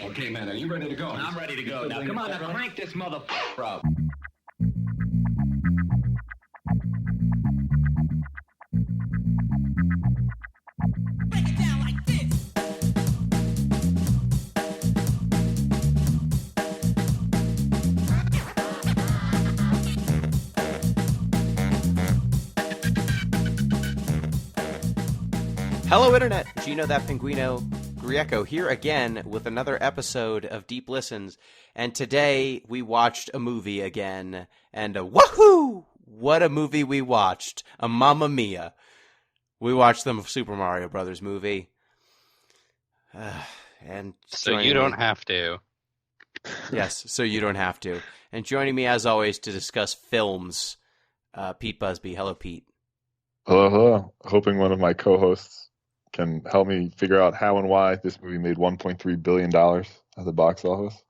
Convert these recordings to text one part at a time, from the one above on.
Okay, man, are you ready to go? I'm ready to go. Now, come on, now crank this motherfucker up. Break it down like this. Hello, Internet. Gino that Pinguino Grieco here again with another episode of Deep Listens. And today we watched a movie again. And woohoo! What a movie we watched. A Mamma Mia. We watched the Super Mario Brothers movie. And so you don't have to. Yes, so you don't have to. And joining me as always to discuss films, Pete Busby. Hello, Pete. Hello, hello. Hoping one of my co-hosts can help me figure out how and why this movie made $1.3 billion at the box office,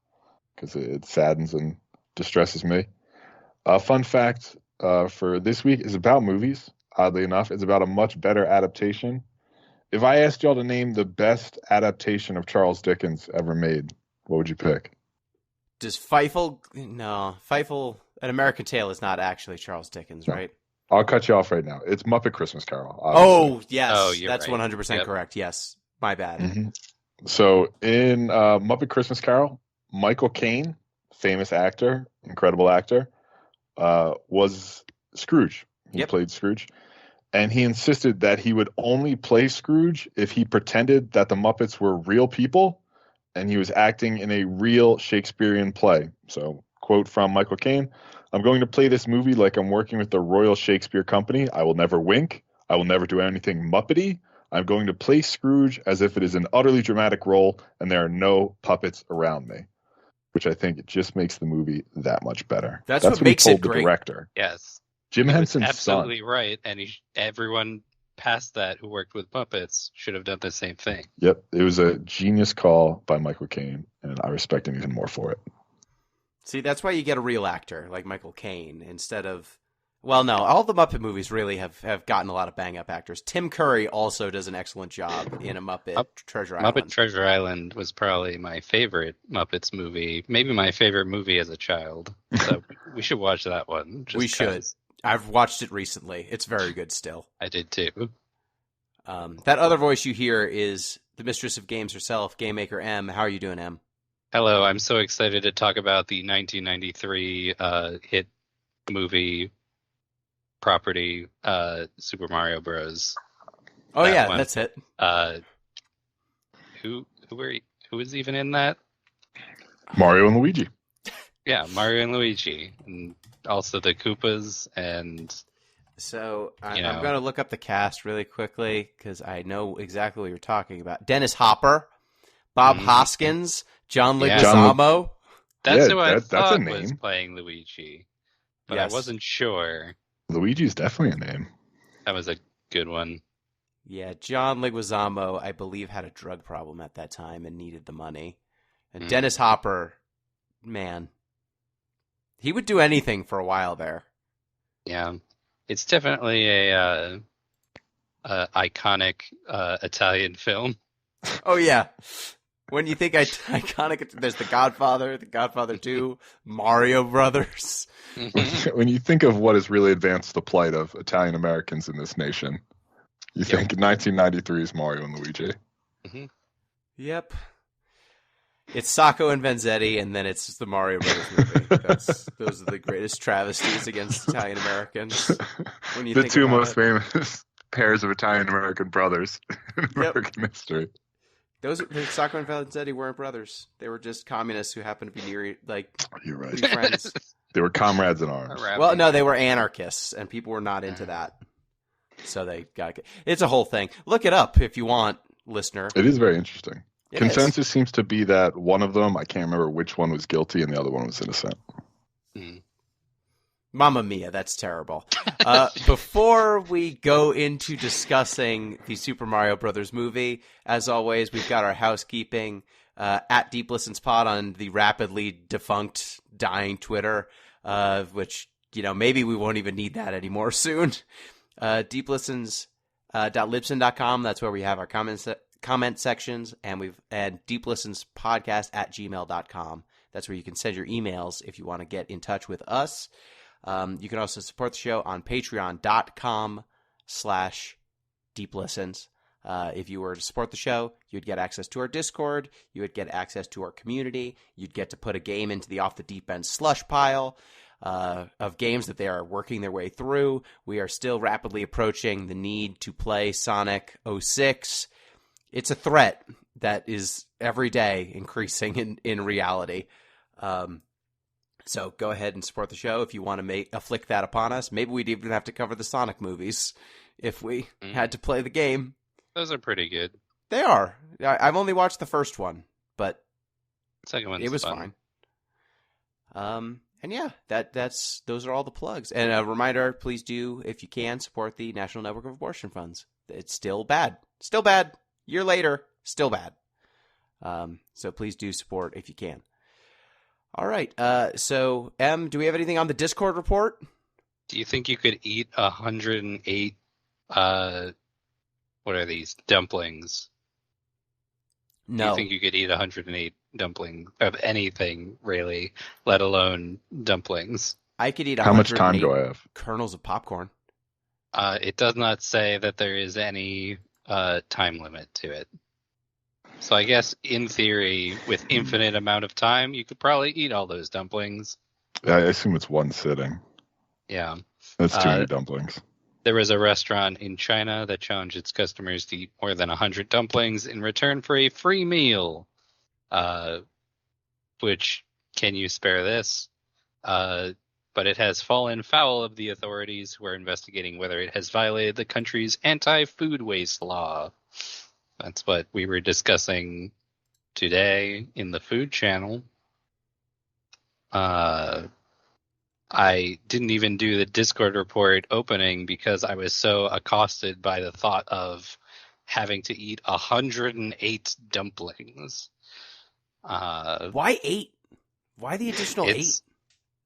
because it saddens and distresses me. Fun fact for this week is about movies. Oddly enough, it's about a much better adaptation. If I asked y'all to name the best adaptation of Charles Dickens ever made, what would you pick? Does Feifel... No, Feifel... An American Tale is not actually Charles Dickens, No. right? I'll cut you off right now. It's Muppet Christmas Carol. Obviously. Oh, yes. Oh, you're that's right. 100% Yep. correct. Yes. My bad. Mm-hmm. So in Muppet Christmas Carol, Michael Caine, famous actor, incredible actor, was Scrooge. He played Scrooge. And he insisted that he would only play Scrooge if he pretended that the Muppets were real people and he was acting in a real Shakespearean play. So, quote from Michael Caine, "I'm going to play this movie like I'm working with the Royal Shakespeare Company. I will never wink. I will never do anything Muppety. I'm going to play Scrooge as if it is an utterly dramatic role and there are no puppets around me," which I think just makes the movie that much better. That's what he makes told it the great. director. Yes. Jim He was Henson's absolutely son. right, and everyone past that who worked with Muppets should have done the same thing. Yep, it was a genius call by Michael Caine, and I respect him even more for it. See, that's why you get a real actor like Michael Caine instead of... Well, no, all the Muppet movies really have gotten a lot of bang-up actors. Tim Curry also does an excellent job in a Muppet Treasure Island. Muppet Treasure Island was probably my favorite Muppets movie, maybe my favorite movie as a child. So we should watch that one. We should. I've watched it recently. It's very good still. I did too. That other voice you hear is the mistress of games herself, Game Maker M. How are you doing, M? Hello, I'm so excited to talk about the 1993 hit movie property, Super Mario Bros. Oh That yeah, one. that's it. Who was even in that? Mario and Luigi. Yeah, Mario and Luigi, and also the Koopas, and So I'm You know. going to look up the cast really quickly because I know exactly what you're talking about. Dennis Hopper, Bob Mhm. Hoskins, John Yeah. Leguizamo. that's Yeah, who I that's a thought name. was playing Luigi, but Yes. I wasn't sure. Luigi's definitely a name. That was a good one. Yeah, John Leguizamo, I believe, had a drug problem at that time and needed the money. And Mm. Dennis Hopper, man, he would do anything for a while there. Yeah, it's definitely a iconic Italian film. Oh yeah, when you think iconic, there's The Godfather, The Godfather 2, Mario Brothers. When you think of what has really advanced the plight of Italian Americans in this nation, you think 1993's Mario and Luigi. Yep. It's Sacco and Vanzetti, and then it's the Mario Brothers movie. Those are the greatest travesties against Italian Americans. When you The think two about most it. famous pairs of Italian American brothers in American history. Those Sacco and Vanzetti weren't brothers. They were just communists who happened to be near, You're right. be friends. They were comrades in arms. Well, no, they were anarchists, and people were not into that. So they got it. It's a whole thing. Look it up if you want, listener. It is very interesting. It Consensus seems to be that one of them, I can't remember which one was guilty and the other one was innocent. Mamma Mia, that's terrible. Before we go into discussing the Super Mario Brothers movie, as always, we've got our housekeeping at Deep Listens Pod on the rapidly defunct, dying Twitter, which, maybe we won't even need that anymore soon. Deeplistens.libsyn.com, that's where we have our comment comment sections, and we've had deeplistenspodcast@gmail.com. That's where you can send your emails if you want to get in touch with us. You can also support the show on patreon.com/deeplistens. If you were to support the show, you'd get access to our Discord, you would get access to our community, you'd get to put a game into the Off the Deep End slush pile of games that they are working their way through. We are still rapidly approaching the need to play Sonic 06. It's a threat that is every day increasing in reality. So go ahead and support the show if you want to afflict that upon us. Maybe we'd even have to cover the Sonic movies if we had to play the game. Those are pretty good. They are. I've only watched the first one, but Second one's it was fun. fine. And yeah, those are all the plugs. And a reminder, please do, if you can, support the National Network of Abortion Funds. It's still bad. Still bad. Year later, still bad. So please do support if you can. All right. So, Em, do we have anything on the Discord report? Do you think you could eat 108, what are these, dumplings? No. Do you think you could eat 108 dumplings of anything, really, let alone dumplings? I could eat How much time 108 do I have? kernels of popcorn. It does not say that there is any time limit to it. So I guess, in theory, with infinite amount of time, you could probably eat all those dumplings. I assume it's one sitting. Yeah. That's too many dumplings. There was a restaurant in China that challenged its customers to eat more than 100 dumplings in return for a free meal. Which, can you spare this? But it has fallen foul of the authorities who are investigating whether it has violated the country's anti-food waste law. That's what we were discussing today in the food channel. I didn't even do the Discord report opening because I was so accosted by the thought of having to eat 108 dumplings. Why 8? Why the additional 8?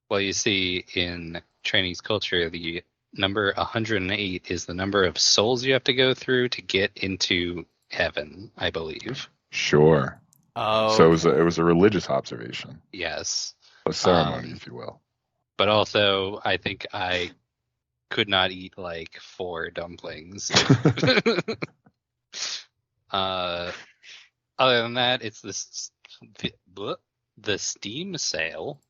Well, you see, in Chinese culture, the number 108 is the number of souls you have to go through to get into heaven, I believe. Sure. Oh. So it was a religious observation. Yes. A ceremony, if you will. But also, I think I could not eat like 4 dumplings. Other than that, it's the Steam sale.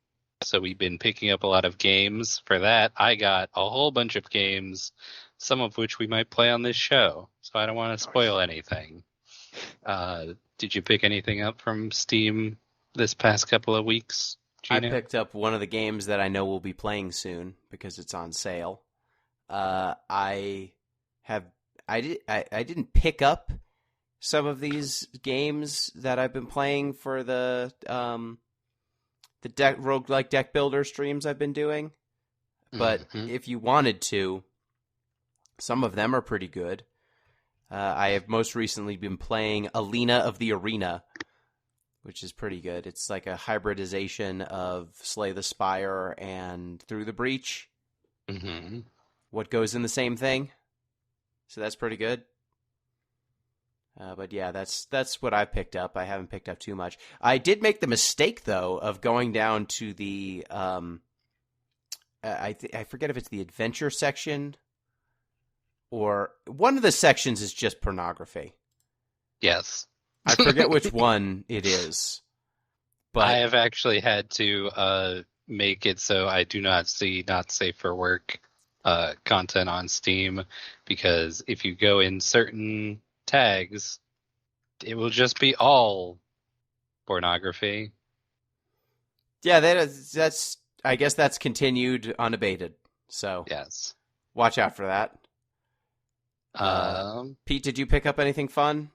So we've been picking up a lot of games. For that, I got a whole bunch of games, some of which we might play on this show. So I don't want to spoil anything. Did you pick anything up from Steam this past couple of weeks, Gino? I picked up one of the games that I know we'll be playing soon because it's on sale. I didn't pick up some of these games that I've been playing for the roguelike deck builder streams I've been doing. But if you wanted to, some of them are pretty good. I have most recently been playing Alina of the Arena, which is pretty good. It's like a hybridization of Slay the Spire and Through the Breach. Mm-hmm. What goes in the same thing. So that's pretty good. But yeah, that's what I picked up. I haven't picked up too much. I did make the mistake, though, of going down to the I forget if it's the adventure section or one of the sections is just pornography. Yes. I forget which one it is. But I have actually had to make it so I do not see not safe for work content on Steam, because if you go in certain tags, it will just be all pornography. Yeah, that's I guess that's continued unabated. So Yes. watch out for that. Pete, did you pick up anything fun?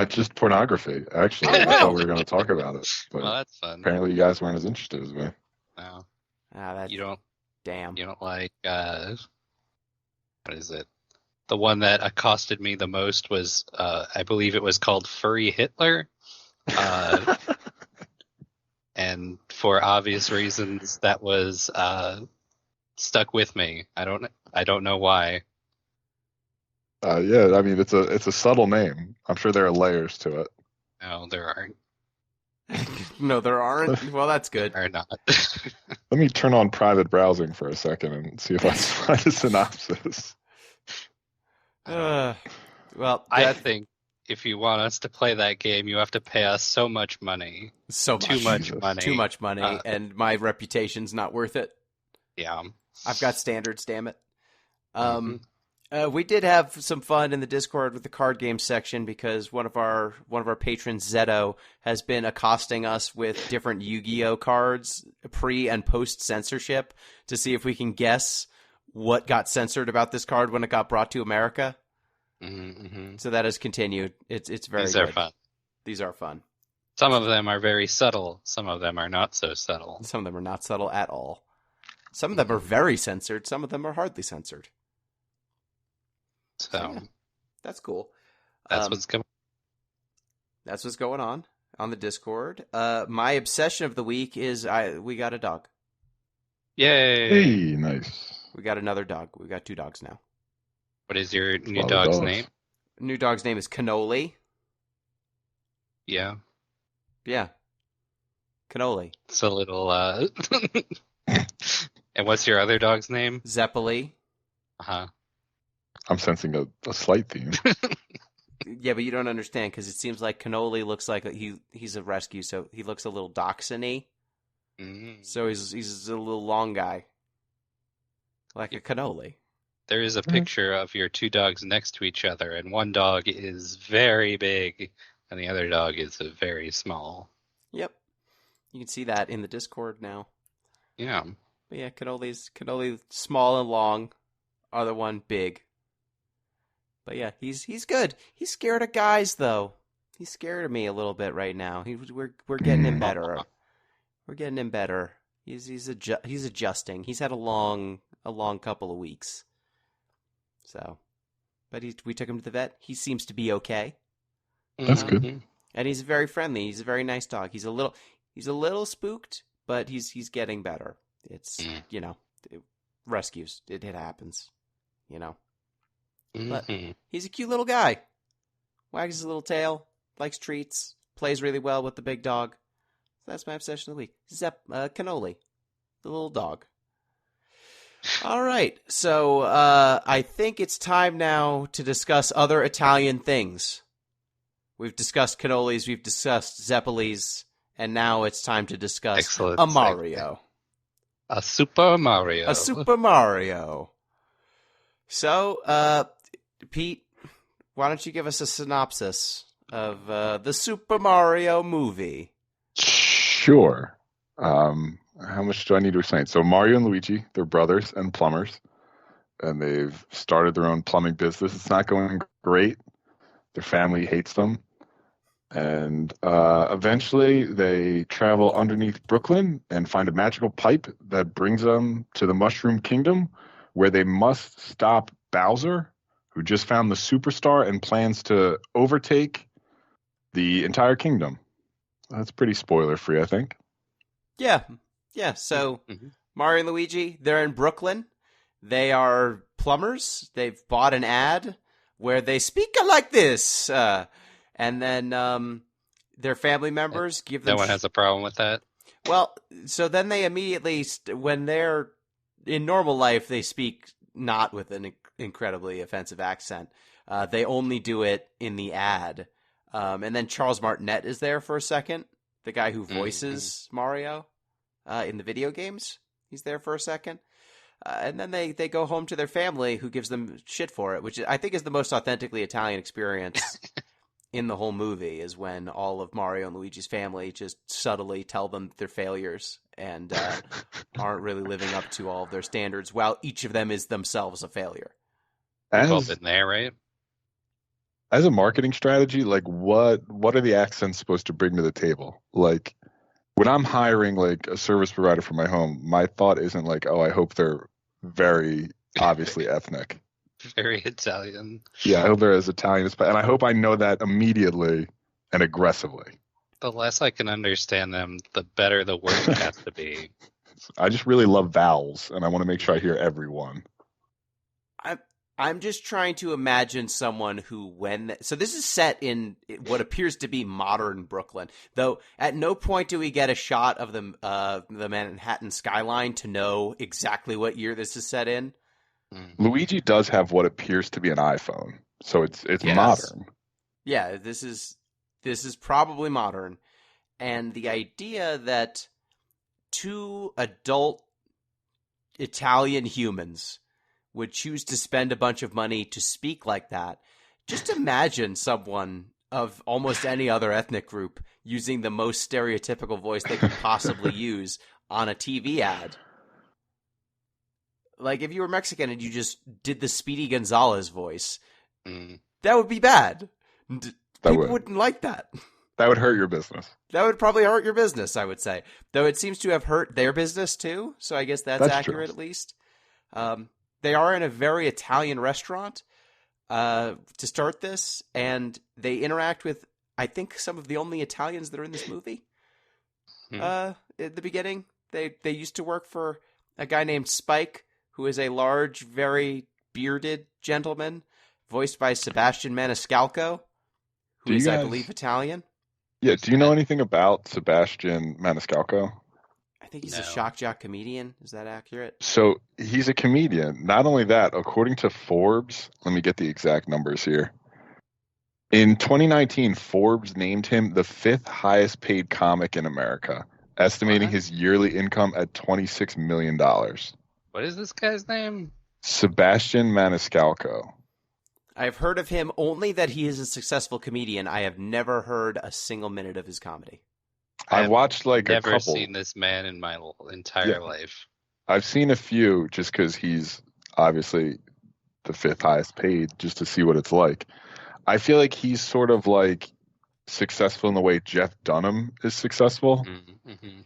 Just pornography, actually. I thought we were going to talk about it. But Well, that's fun. apparently you guys weren't as interested as me. No, That's you don't. damn. You don't like what is it? The one that accosted me the most was I believe it was called Furry Hitler. And for obvious reasons, that was stuck with me. I don't know why. Yeah, I mean it's a subtle name. I'm sure there are layers to it. No, there aren't. No, there aren't. Well, that's good. Are not. Let me turn on private browsing for a second and see if I can find a synopsis. Well, I think if you want us to play that game, you have to pay us so much money. so much, Too much Jesus. money. too much money, and my reputation's not worth it. Yeah. I've got standards, damn it. Mhm. We did have some fun in the Discord with the card game section because one of our patrons, Zeto, has been accosting us with different Yu-Gi-Oh cards pre and post censorship to see if we can guess what got censored about this card when it got brought to America. Mhm. So that has continued. It's very These good. are fun. These are fun. Some of them are very subtle. Some of them are not so subtle. Some of them are not subtle at all. Some of them are very censored. Some of them are hardly censored. So Yeah, that's cool. that's what's coming. That's what's going on the Discord. My obsession of the week is we got a dog. Yay! Hey, nice. We got another dog. We got 2 dogs now. What is your new lot of dog's dogs. name? New dog's name is Cannoli. Yeah, Yeah, Cannoli. it's a little. And what's your other dog's name? Zeppeli. Uh-huh. I'm sensing a slight theme. Yeah, but you don't understand because it seems like Cannoli looks like he's a rescue, so he looks a little dachshund-y. Mm. So he's a little long guy, like a cannoli. There is a picture of your 2 dogs next to each other, and one dog is very big, and the other dog is very small. Yep, you can see that in the Discord now. Yeah. But yeah, Cannoli small and long, other one big. But yeah, he's good. He's scared of guys though. He's scared of me a little bit right now. We're getting him better. We're getting him better. He's adjusting. He's had a long couple of weeks. So, but we took him to the vet. He seems to be okay. That's good. Mhm. And he's very friendly. He's a very nice dog. He's a little spooked, but he's getting better. It's rescues. It happens. But Mhm. he's a cute little guy. Wags his little tail, likes treats, plays really well with the big dog. So that's my obsession of the week. Cannoli, the little dog. All right, so I think it's time now to discuss other Italian things. We've discussed cannolis, we've discussed zeppelis, and now it's time to discuss Excellent a Mario. A Super Mario. A Super Mario. So, Pete, why don't you give us a synopsis of the Super Mario movie? Sure. How much do I need to explain? So Mario and Luigi, they're brothers and plumbers, and they've started their own plumbing business. It's not going great. Their family hates them. And eventually they travel underneath Brooklyn and find a magical pipe that brings them to the Mushroom Kingdom, where they must stop Bowser, who just found the superstar and plans to overtake the entire kingdom. That's pretty spoiler free, I think. Yeah. So Mhm. Mario and Luigi, they're in Brooklyn. They are plumbers. They've bought an ad where they speak like this, and then their family members give them. No one has a problem with that. Well, so then they immediately, when they're in normal life, they speak not with an incredibly offensive accent. They only do it in the ad. And then Charles Martinet is there for a second, the guy who voices Mario in the video games. He's there for a second. And then they go home to their family, who gives them shit for it, which I think is the most authentically Italian experience in the whole movie, is when all of Mario and Luigi's family just subtly tell them they're failures and aren't really living up to all of their standards, while each of them is themselves a failure. We've all As, been there, right? as a marketing strategy, like what are the accents supposed to bring to the table? Like when I'm hiring like a service provider for my home, my thought isn't like, oh, I hope they're very obviously ethnic. Very Italian. Yeah, I hope they're as Italian as, and I hope I know that immediately and aggressively. The less I can understand them, the better the word has to be. I just really love vowels, and I want to make sure I hear every one. I I'm just trying to imagine someone who, so this is set in what appears to be modern Brooklyn, though at no point do we get a shot of the Manhattan skyline to know exactly what year this is set in. Luigi does have what appears to be an iPhone, so it's Yes. modern. Yeah, this is probably modern, and the idea that two adult Italian humans would choose to spend a bunch of money to speak like that. Just imagine someone of almost any other ethnic group using the most stereotypical voice they could possibly use on a TV ad. Like, if you were Mexican and you just did the Speedy Gonzalez voice, that would be bad. People wouldn't like that. That would hurt your business. That would probably hurt your business, I would say. Though it seems to have hurt their business, too, so I guess that's accurate true. at least. They are in a very Italian restaurant to start this, and they interact with, I think, some of the only Italians that are in this movie. At the beginning, they used to work for a guy named Spike, who is a large, very bearded gentleman, voiced by Sebastian Maniscalco, who is, I believe, Italian. Yeah, do you know anything about Sebastian Maniscalco? I think he's a shock jock comedian. Is that accurate? So he's a comedian. Not only that, according to Forbes, let me get the exact numbers here. In 2019, Forbes named him the 5th highest paid comic in America, estimating his yearly income at $26 million. What is this guy's name? Sebastian Maniscalco. I've heard of him only that he is a successful comedian. I have never heard a single minute of his comedy. I watched like a never couple. seen this man in my entire life. I've seen a few just because he's obviously the 5th highest paid, just to see what it's like. I feel like he's sort of like successful in the way Jeff Dunham is successful,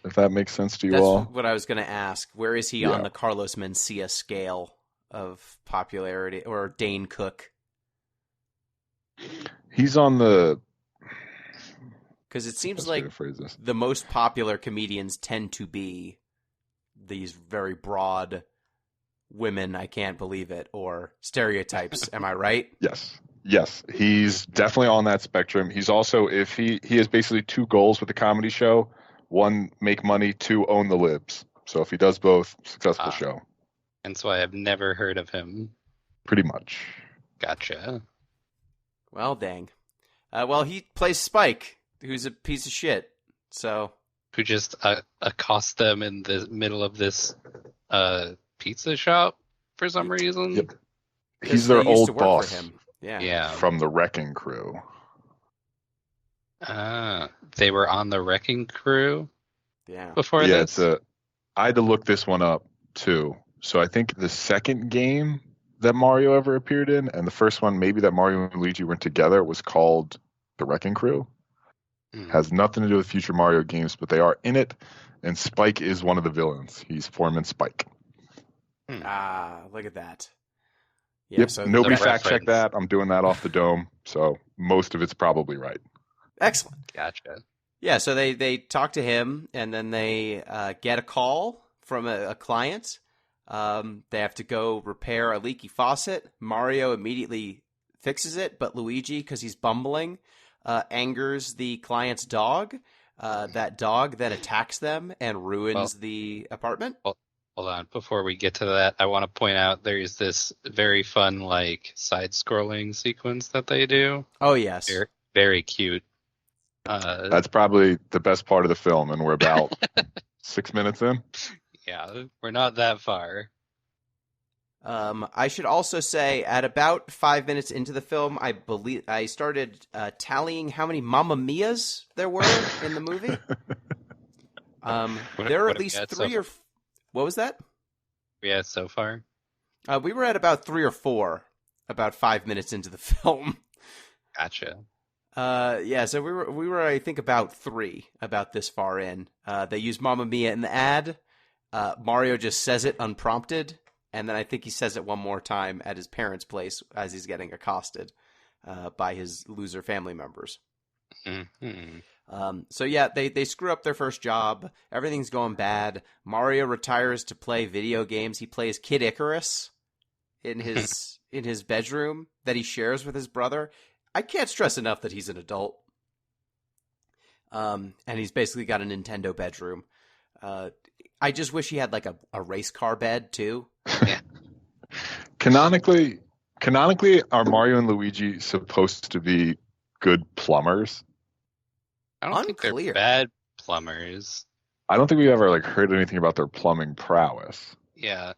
if that makes sense to you all. That's what I was going to ask. Where is he on the Carlos Mencia scale of popularity, or Dane Cook? He's on the... Because it seems like the most popular comedians tend to be these very broad women, I can't believe it, or stereotypes. Am I right? Yes. He's definitely on that spectrum. He's also, if he has basically 2 goals with the comedy show. 1, make money. 2, own the libs. So if he does both, successful show. And so I have never heard of him. Pretty much. Gotcha. Well, dang. Well, he plays Spike, who's a piece of shit. So who just accosts them in the middle of this pizza shop for some reason. Yep. He's their old boss. For him. From the Wrecking Crew. They were on the Wrecking Crew. Before this. I had to look this one up too. So I think the second game that Mario ever appeared in, and the first one maybe that Mario and Luigi went together, was called The Wrecking Crew. Has nothing to do with future Mario games, but they are in it, and Spike is one of the villains. He's Foreman Spike. Look at that. Yeah, yep, so nobody fact-checked that. I'm doing that off the dome, so most of it's probably right. Excellent. Gotcha. Yeah, so they talk to him, and then they get a call from a client. They have to go repair a leaky faucet. Mario immediately fixes it, but Luigi, because he's bumbling, angers the client's dog. That dog that attacks them and ruins the apartment. Hold on. Before we get to that, I want to point out there's this very fun, like, side-scrolling sequence that they do. Oh, yes. Very, very cute. That's probably the best part of the film, and we're about 6 minutes in. Yeah, we're not that far. I should also say, at about 5 minutes into the film, I believe I started tallying how many Mamma Mias there were in the movie. There are at least 3 or... What was that? Yeah, so far? We were at about 3 or 4, about 5 minutes into the film. Gotcha. So we were I think about 3, about this far in. They used Mamma Mia in the ad. Mario just says it unprompted, and then I think he says it one more time at his parents' place as he's getting accosted by his loser family members. Mm-hmm. They screw up their first job. Everything's going bad. Mario retires to play video games. He plays Kid Icarus in his bedroom that he shares with his brother. I can't stress enough that he's an adult. And he's basically got a Nintendo bedroom. I just wish he had like a race car bed too. Yeah. Canonically, are Mario and Luigi supposed to be good plumbers? I don't think Unclear. they're bad plumbers. I don't think we ever like heard anything about their plumbing prowess. Yeah.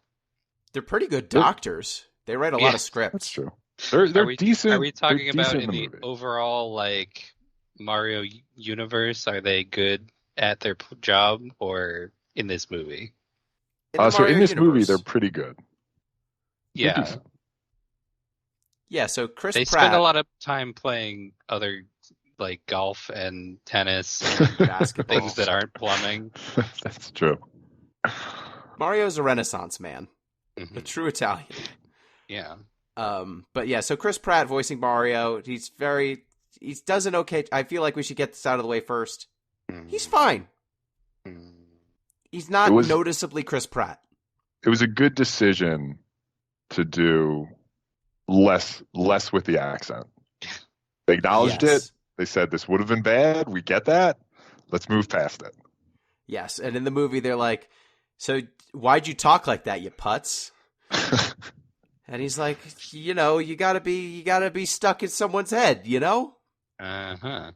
They're pretty good doctors. They write a lot of scripts. That's true. They're decent. Are we talking they're about decent in the movie. overall like Mario universe? Are they good at their job or in this movie? the So in Mario this movie, universe. they're pretty good. They're Yeah. decent. Yeah, so Chris They Pratt spend a lot of time playing other like golf and tennis and basketball. things that aren't plumbing. That's true. Mario's a Renaissance man, a Mhm. true Italian. Yeah. But yeah, so Chris Pratt voicing Mario, he does an okay. I feel like we should get this out of the way first. He's fine. Mhm. He's not It was- noticeably Chris Pratt. It was a good decision to do less with the accent. They acknowledged Yes. it. They said this would have been bad. We get that. Let's move past it. Yes, and in the movie they're like, "So why'd you talk like that, you putz?" And he's like, "You know, you gotta be stuck in someone's head, you know." Uh-huh.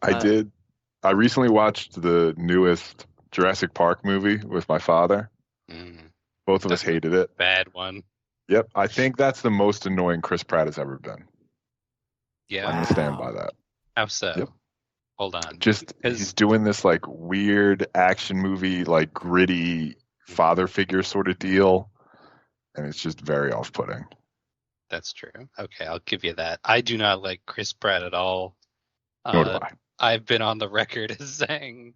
I recently watched the newest Jurassic Park movie with my father. Mm. Both of us That's a hated it. Bad one. Yep. I think that's the most annoying Chris Pratt has ever been. Yeah. I'm going to stand by that. How so? Yep. Hold on. Just he's doing this like weird action movie, like gritty father figure sort of deal. And it's just very off-putting. That's true. Okay, I'll give you that. I do not like Chris Pratt at all. Nor do I. I've been on the record as saying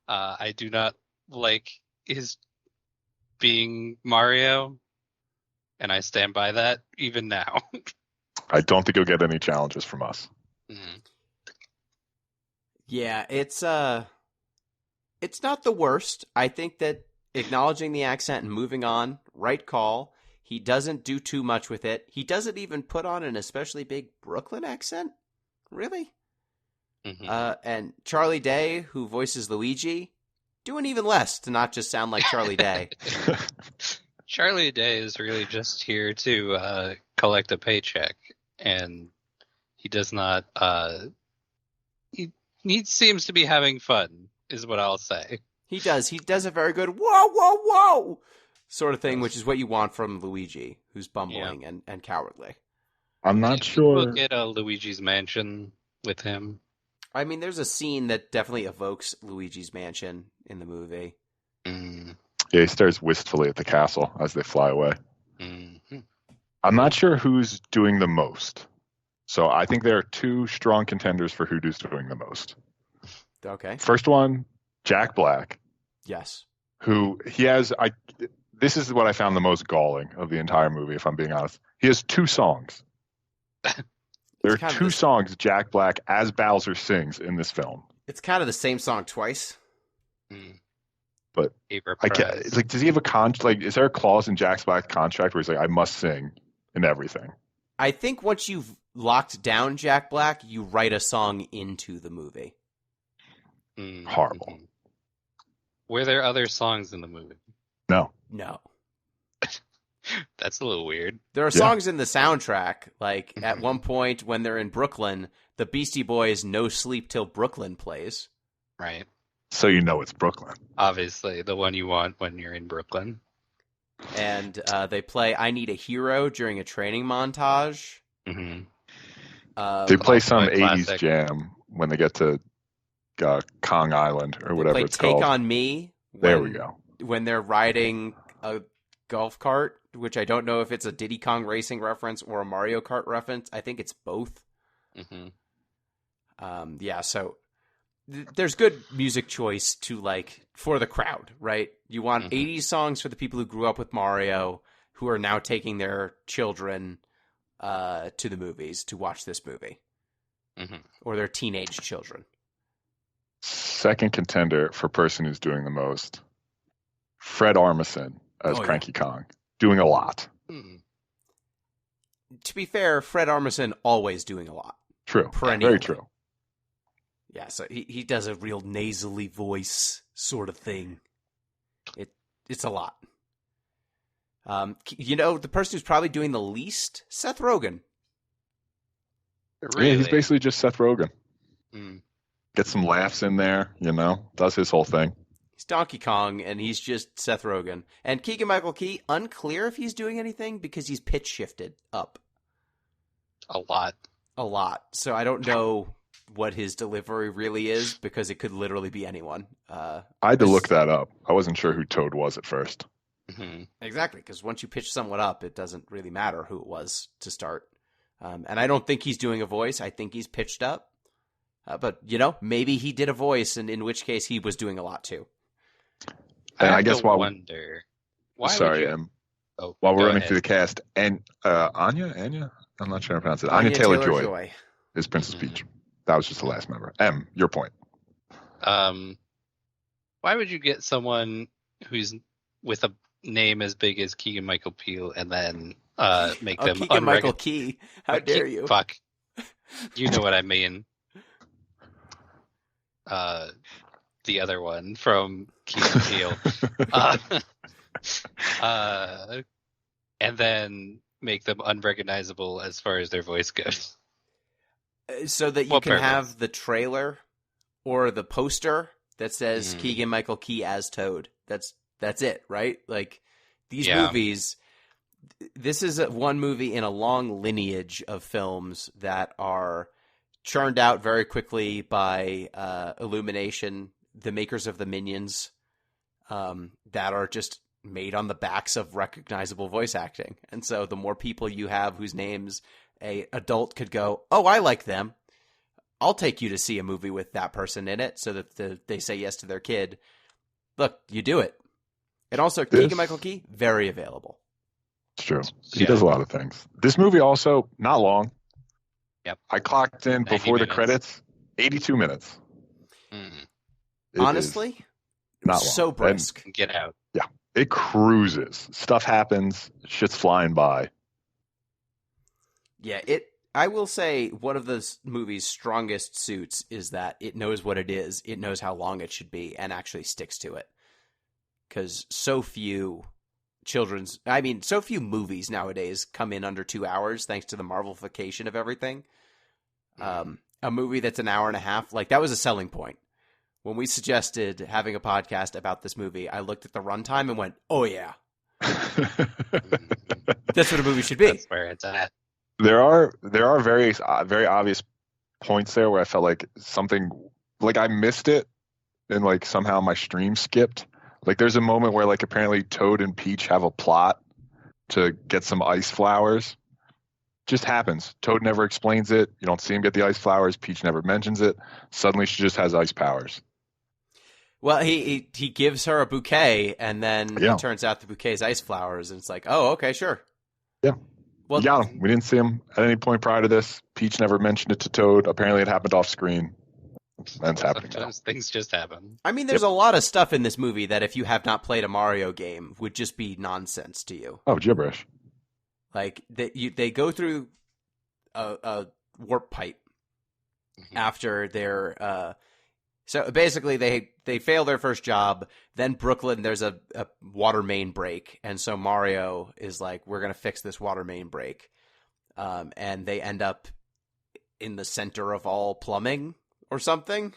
I do not like his being Mario, and I stand by that even now. I don't think he'll get any challenges from us. Mhm. Yeah, it's not the worst. I think that acknowledging the accent and moving on, right call. He doesn't do too much with it. He doesn't even put on an especially big Brooklyn accent. Really? Mhm. And Charlie Day, who voices Luigi, doing even less to not just sound like Charlie Day. Charlie Day is really just here to collect a paycheck, and he does not. He seems to be having fun, is what I'll say. He does. He does a very good whoa, whoa, whoa sort of thing, which is what you want from Luigi, who's bumbling and cowardly. I'm not sure. We'll get a Luigi's Mansion with him. I mean, there's a scene that definitely evokes Luigi's Mansion in the movie. Mm. Yeah, he stares wistfully at the castle as they fly away. Mhm. I'm not sure who's doing the most. So I think there are two strong contenders for who's doing the most. Okay. First one, Jack Black, Yes. who he has. This is what I found the most galling of the entire movie, if I'm being honest. He has two songs. There are kind of two the- songs Jack Black as Bowser sings in this film. It's kind of the same song twice. Mm. But He I can't, reprised. it's like, does he have a like? Is there a clause in Jack Black's contract where he's like, I must sing in everything? I think once you've locked down Jack Black, you write a song into the movie. Mm. Horrible. Mhm. Were there other songs in the movie? No. No. That's a little weird. There are Yeah. songs in the soundtrack, like at Mhm. one point when they're in Brooklyn, the Beastie Boys' No Sleep Till Brooklyn plays. Right. So you know it's Brooklyn. Obviously, the one you want when you're in Brooklyn. And they play I Need a Hero during a training montage. Mm-hmm. They play also some a 80s classic. jam when they get to Kong Island or They whatever play it's Take called. On Me. There we go. When they're riding a golf cart, which I don't know if it's a Diddy Kong Racing reference or a Mario Kart reference. I think it's both. Mm-hmm. Yeah, so there's good music choice to like for the crowd, right? You want Mhm. 80s songs for the people who grew up with Mario, who are now taking their children to the movies to watch this movie, Mm-hmm. or their teenage children. Second contender for person who's doing the most, Fred Armisen as Oh, yeah. Cranky Kong, doing a lot. Mm-hmm. to be fair, Fred Armisen always doing a lot. True. Perennially. Very true. Yeah, so he does a real nasally voice sort of thing. It's a lot. The person who's probably doing the least, Seth Rogen. Really? Yeah, he's basically just Seth Rogen. Mm. Get some laughs in there, does his whole thing. He's Donkey Kong, and he's just Seth Rogen. And Keegan-Michael Key, unclear if he's doing anything because he's pitch shifted up. A lot. A lot. So I don't know what his delivery really is because it could literally be anyone. I had to look that up. I wasn't sure who Toad was at first. Mm-hmm. Exactly, because once you pitch someone up, it doesn't really matter who it was to start. And I don't think he's doing a voice. I think he's pitched up. But, maybe he did a voice, and in which case he was doing a lot too. And I guess wonder. Why sorry, would you... while we're running ahead. through the cast, and Anya? I'm not sure how to pronounce it. Anya Taylor-Joy is Princess Peach. That was just the last member. Your point. Why would you get someone who's with a name as big as Keegan-Michael Peel and then make them Keegan-Michael Key. How dare you? Fuck. You know what I mean. The other one from Keegan Peel. And then make them unrecognizable as far as their voice goes. So that you can have the trailer or the poster that says Keegan-Michael Key as Toad. That's it, right? Like, these movies, this is one movie in a long lineage of films that are churned out very quickly by Illumination, the makers of the Minions, that are just made on the backs of recognizable voice acting. And so the more people you have whose names a adult could go, oh, I like them, I'll take you to see a movie with that person in it, so that they say yes to their kid. Look, you do it. And also, Keegan-Michael Key, very available. It's true. He does a lot of things. This movie also, not long. Yep. I clocked in before the credits, 82 minutes. Mm. Honestly, not long. So brisk. And get out. Yeah. It cruises. Stuff happens. Shit's flying by. Yeah, I will say one of this movie's strongest suits is that it knows what it is, it knows how long it should be, and actually sticks to it. Because so few movies nowadays come in under 2 hours thanks to the Marvelification of everything. A movie that's an hour and a half, like, that was a selling point. When we suggested having a podcast about this movie, I looked at the runtime and went, oh yeah. That's what a movie should be. That's where it's at. There are very obvious points there where I felt like something, like I missed it and like somehow my stream skipped. Like there's a moment where like apparently Toad and Peach have a plot to get some ice flowers. Just happens. Toad never explains it. You don't see him get the ice flowers. Peach never mentions it. Suddenly she just has ice powers. Well, he gives her a bouquet, and then it turns out the bouquet's ice flowers, and it's like, oh, okay, sure. Yeah. Well, we got him. We didn't see him at any point prior to this. Peach never mentioned it to Toad. Apparently it happened off screen. That's happening now. Things just happen. I mean, there's a lot of stuff in this movie that if you have not played a Mario game would just be nonsense to you. Oh, gibberish. Like, they go through a warp pipe after their... So basically, they fail their first job. Then Brooklyn, there's a water main break, and so Mario is like, "We're gonna fix this water main break," and they end up in the center of all plumbing or something.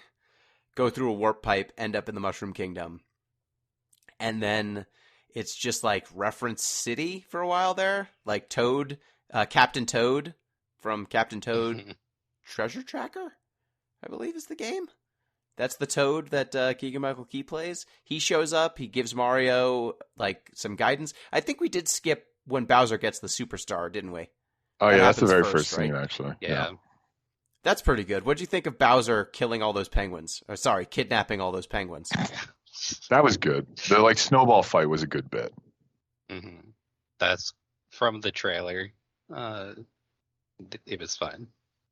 Go through a warp pipe, end up in the Mushroom Kingdom, and then it's just like Reference City for a while there, like Toad, Captain Toad from Captain Toad Treasure Tracker, I believe is the game. That's the Toad that Keegan-Michael Key plays. He shows up. He gives Mario like some guidance. I think we did skip when Bowser gets the superstar, didn't we? Oh, yeah, that's the very first scene, actually. Yeah. That's pretty good. What'd you think of Bowser killing all those penguins? Or, sorry, kidnapping all those penguins. That was good. The like snowball fight was a good bit. Mm-hmm. That's from the trailer. It was fun.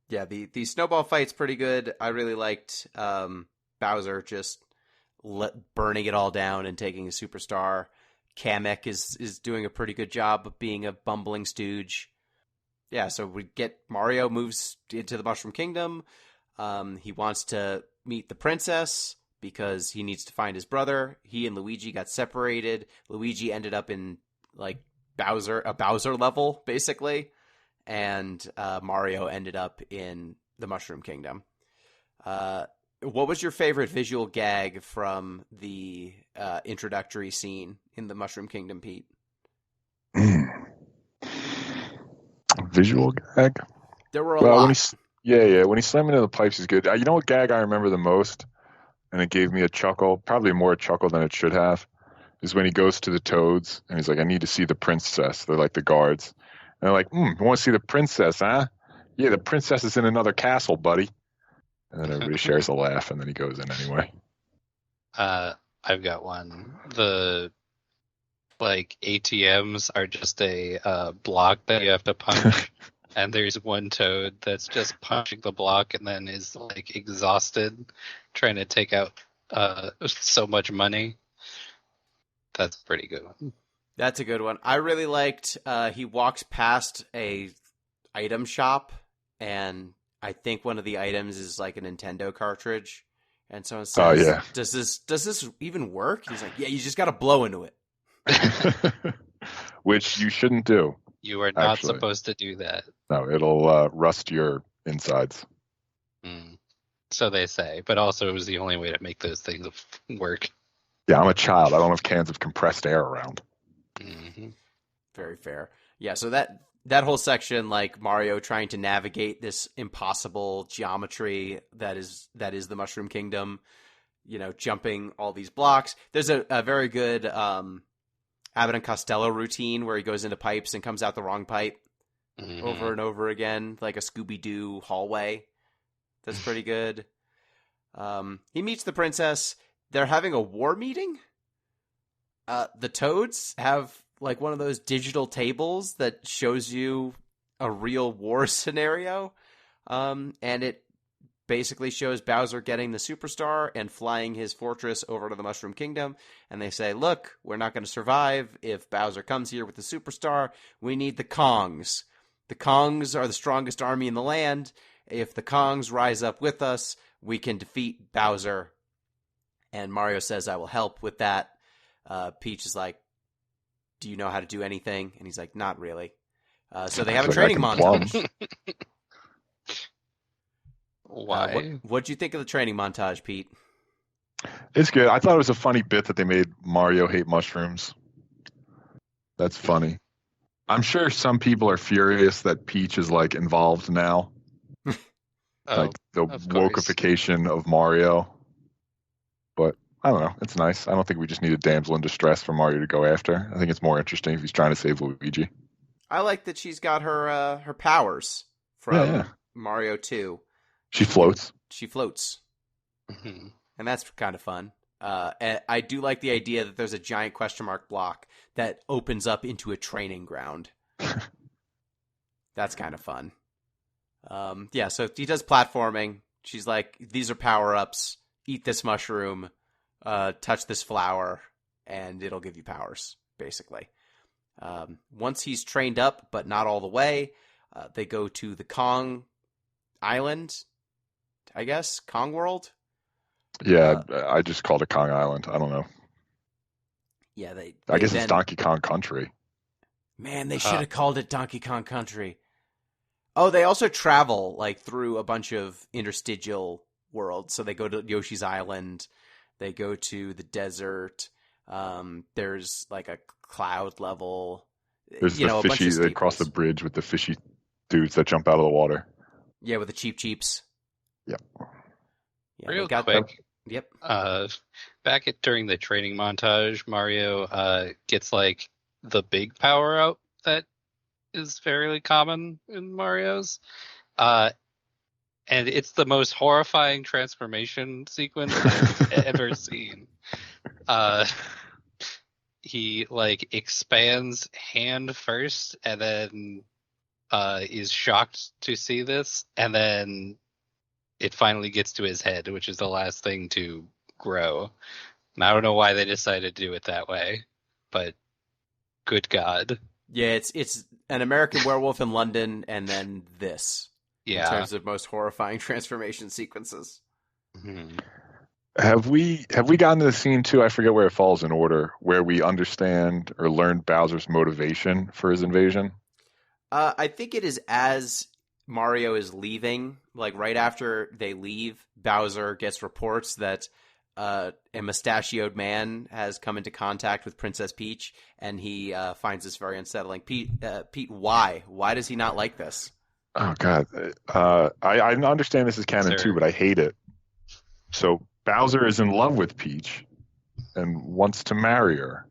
Yeah, the snowball fight's pretty good. I really liked Bowser just burning it all down and taking a superstar. Kamek is doing a pretty good job of being a bumbling stooge. Yeah, so Mario moves into the Mushroom Kingdom. He wants to meet the princess because he needs to find his brother. He and Luigi got separated. Luigi ended up in like a Bowser level, basically. And Mario ended up in the Mushroom Kingdom. What was your favorite visual gag from the introductory scene in the Mushroom Kingdom, Pete? Visual gag? There were a lot. When he slammed into the pipes, he's good. You know what gag I remember the most, and it gave me a chuckle, probably more a chuckle than it should have, is when he goes to the Toads and he's like, "I need to see the princess." They're like the guards, and they're like, "You want to see the princess, huh? Yeah, the princess is in another castle, buddy." And then everybody shares a laugh, and then he goes in anyway. I've got one. The ATMs are just a block that you have to punch, and there's one Toad that's just punching the block and then is like exhausted, trying to take out so much money. That's a pretty good one. That's a good one. I really liked. He walks past a item shop, and I think one of the items is like a Nintendo cartridge, and someone says, "Does this even work?" He's like, "Yeah, you just got to blow into it." Which you shouldn't do. You are not supposed to do that. No, it'll rust your insides. So they say, but also it was the only way to make those things work. Yeah, I'm a child. I don't have cans of compressed air around. Mm-hmm. Very fair. Yeah, so that whole section, like Mario trying to navigate this impossible geometry that is the Mushroom Kingdom, jumping all these blocks. There's a very good Abbott and Costello routine where he goes into pipes and comes out the wrong pipe over and over again, like a Scooby-Doo hallway. That's pretty good. He meets the princess. They're having a war meeting. The Toads have like one of those digital tables that shows you a real war scenario. And it basically shows Bowser getting the superstar and flying his fortress over to the Mushroom Kingdom. And they say, look, we're not going to survive if Bowser comes here with the superstar. We need the Kongs. The Kongs are the strongest army in the land. If the Kongs rise up with us, we can defeat Bowser. And Mario says, I will help with that. Peach is like, do you know how to do anything? And he's like, not really. So they have a training montage. Why? What'd you think of the training montage, Pete? It's good. I thought it was a funny bit that they made Mario hate mushrooms. That's funny. I'm sure some people are furious that Peach is like involved now. Like the wokeification of Mario. But I don't know. It's nice. I don't think we just need a damsel in distress for Mario to go after. I think it's more interesting if he's trying to save Luigi. I like that she's got her powers from Mario 2. She floats. She floats. Mm-hmm. And that's kind of fun. And I do like the idea that there's a giant question mark block that opens up into a training ground. That's kind of fun. So he does platforming. She's like, these are power-ups. Eat this mushroom. Touch this flower. And it'll give you powers, basically. Once he's trained up, but not all the way, they go to the Kong Island, I guess. Kong World? Yeah, I just called it Kong Island. I don't know. Yeah, I guess it's Donkey Kong Country. Man, they should have called it Donkey Kong Country. Oh, they also travel like through a bunch of interstitial worlds. So they go to Yoshi's Island. They go to the desert. There's like a cloud level. There's the fishy. They cross the bridge with the fishy dudes that jump out of the water. Yeah, with the cheeps. Yep. Yeah, real quick. Yep. During the training montage, Mario gets like the big power out that is fairly common in Mario's. And it's the most horrifying transformation sequence I've ever seen. He like expands hand first and then is shocked to see this, and then it finally gets to his head, which is the last thing to grow. And I don't know why they decided to do it that way, but good God. Yeah, it's An American Werewolf in London, and then this. Yeah. In terms of most horrifying transformation sequences. Mhm. Have we gotten to the scene too? I forget where it falls in order, where we understand or learn Bowser's motivation for his invasion. I think it is as Mario is leaving, like right after they leave, Bowser gets reports that a mustachioed man has come into contact with Princess Peach, and he finds this very unsettling. Pete, why? Why does he not like this? Oh God, I understand this is canon too, but I hate it. So Bowser is in love with Peach and wants to marry her.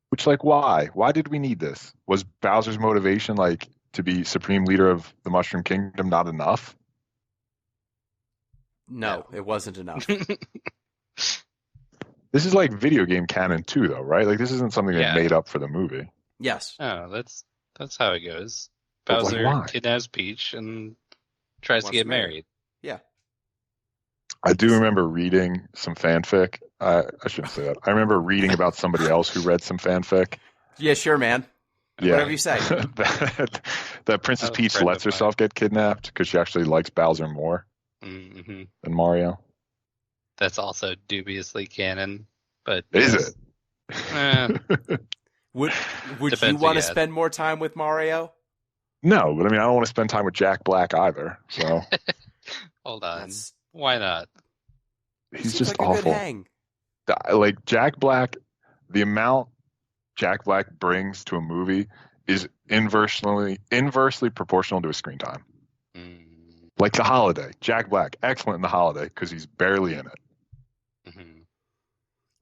Which, like, why? Why did we need this? Was Bowser's motivation, like, to be supreme leader of the Mushroom Kingdom not enough? No, it wasn't enough. This is like video game canon too, though, right? Like, this isn't something they made up for the movie. Yes. Oh, that's how it goes. But, like, Bowser why? kidnaps Peach and tries to get married. Yeah. I do remember reading some fanfic. I shouldn't say that. I remember reading about somebody else who read some fanfic. Yeah, sure, man. Yeah. Whatever you say. that Princess Peach lets herself get kidnapped because she actually likes Bowser more than Mario. That's also dubiously canon, but is it? Would you want to spend more time with Mario? No, but I mean, I don't want to spend time with Jack Black either. So hold on, why not? He's just like awful. A good hang. Like Jack Black, the amount Jack Black brings to a movie is inversely proportional to his screen time. Like The Holiday, Jack Black, excellent in The Holiday because he's barely in it.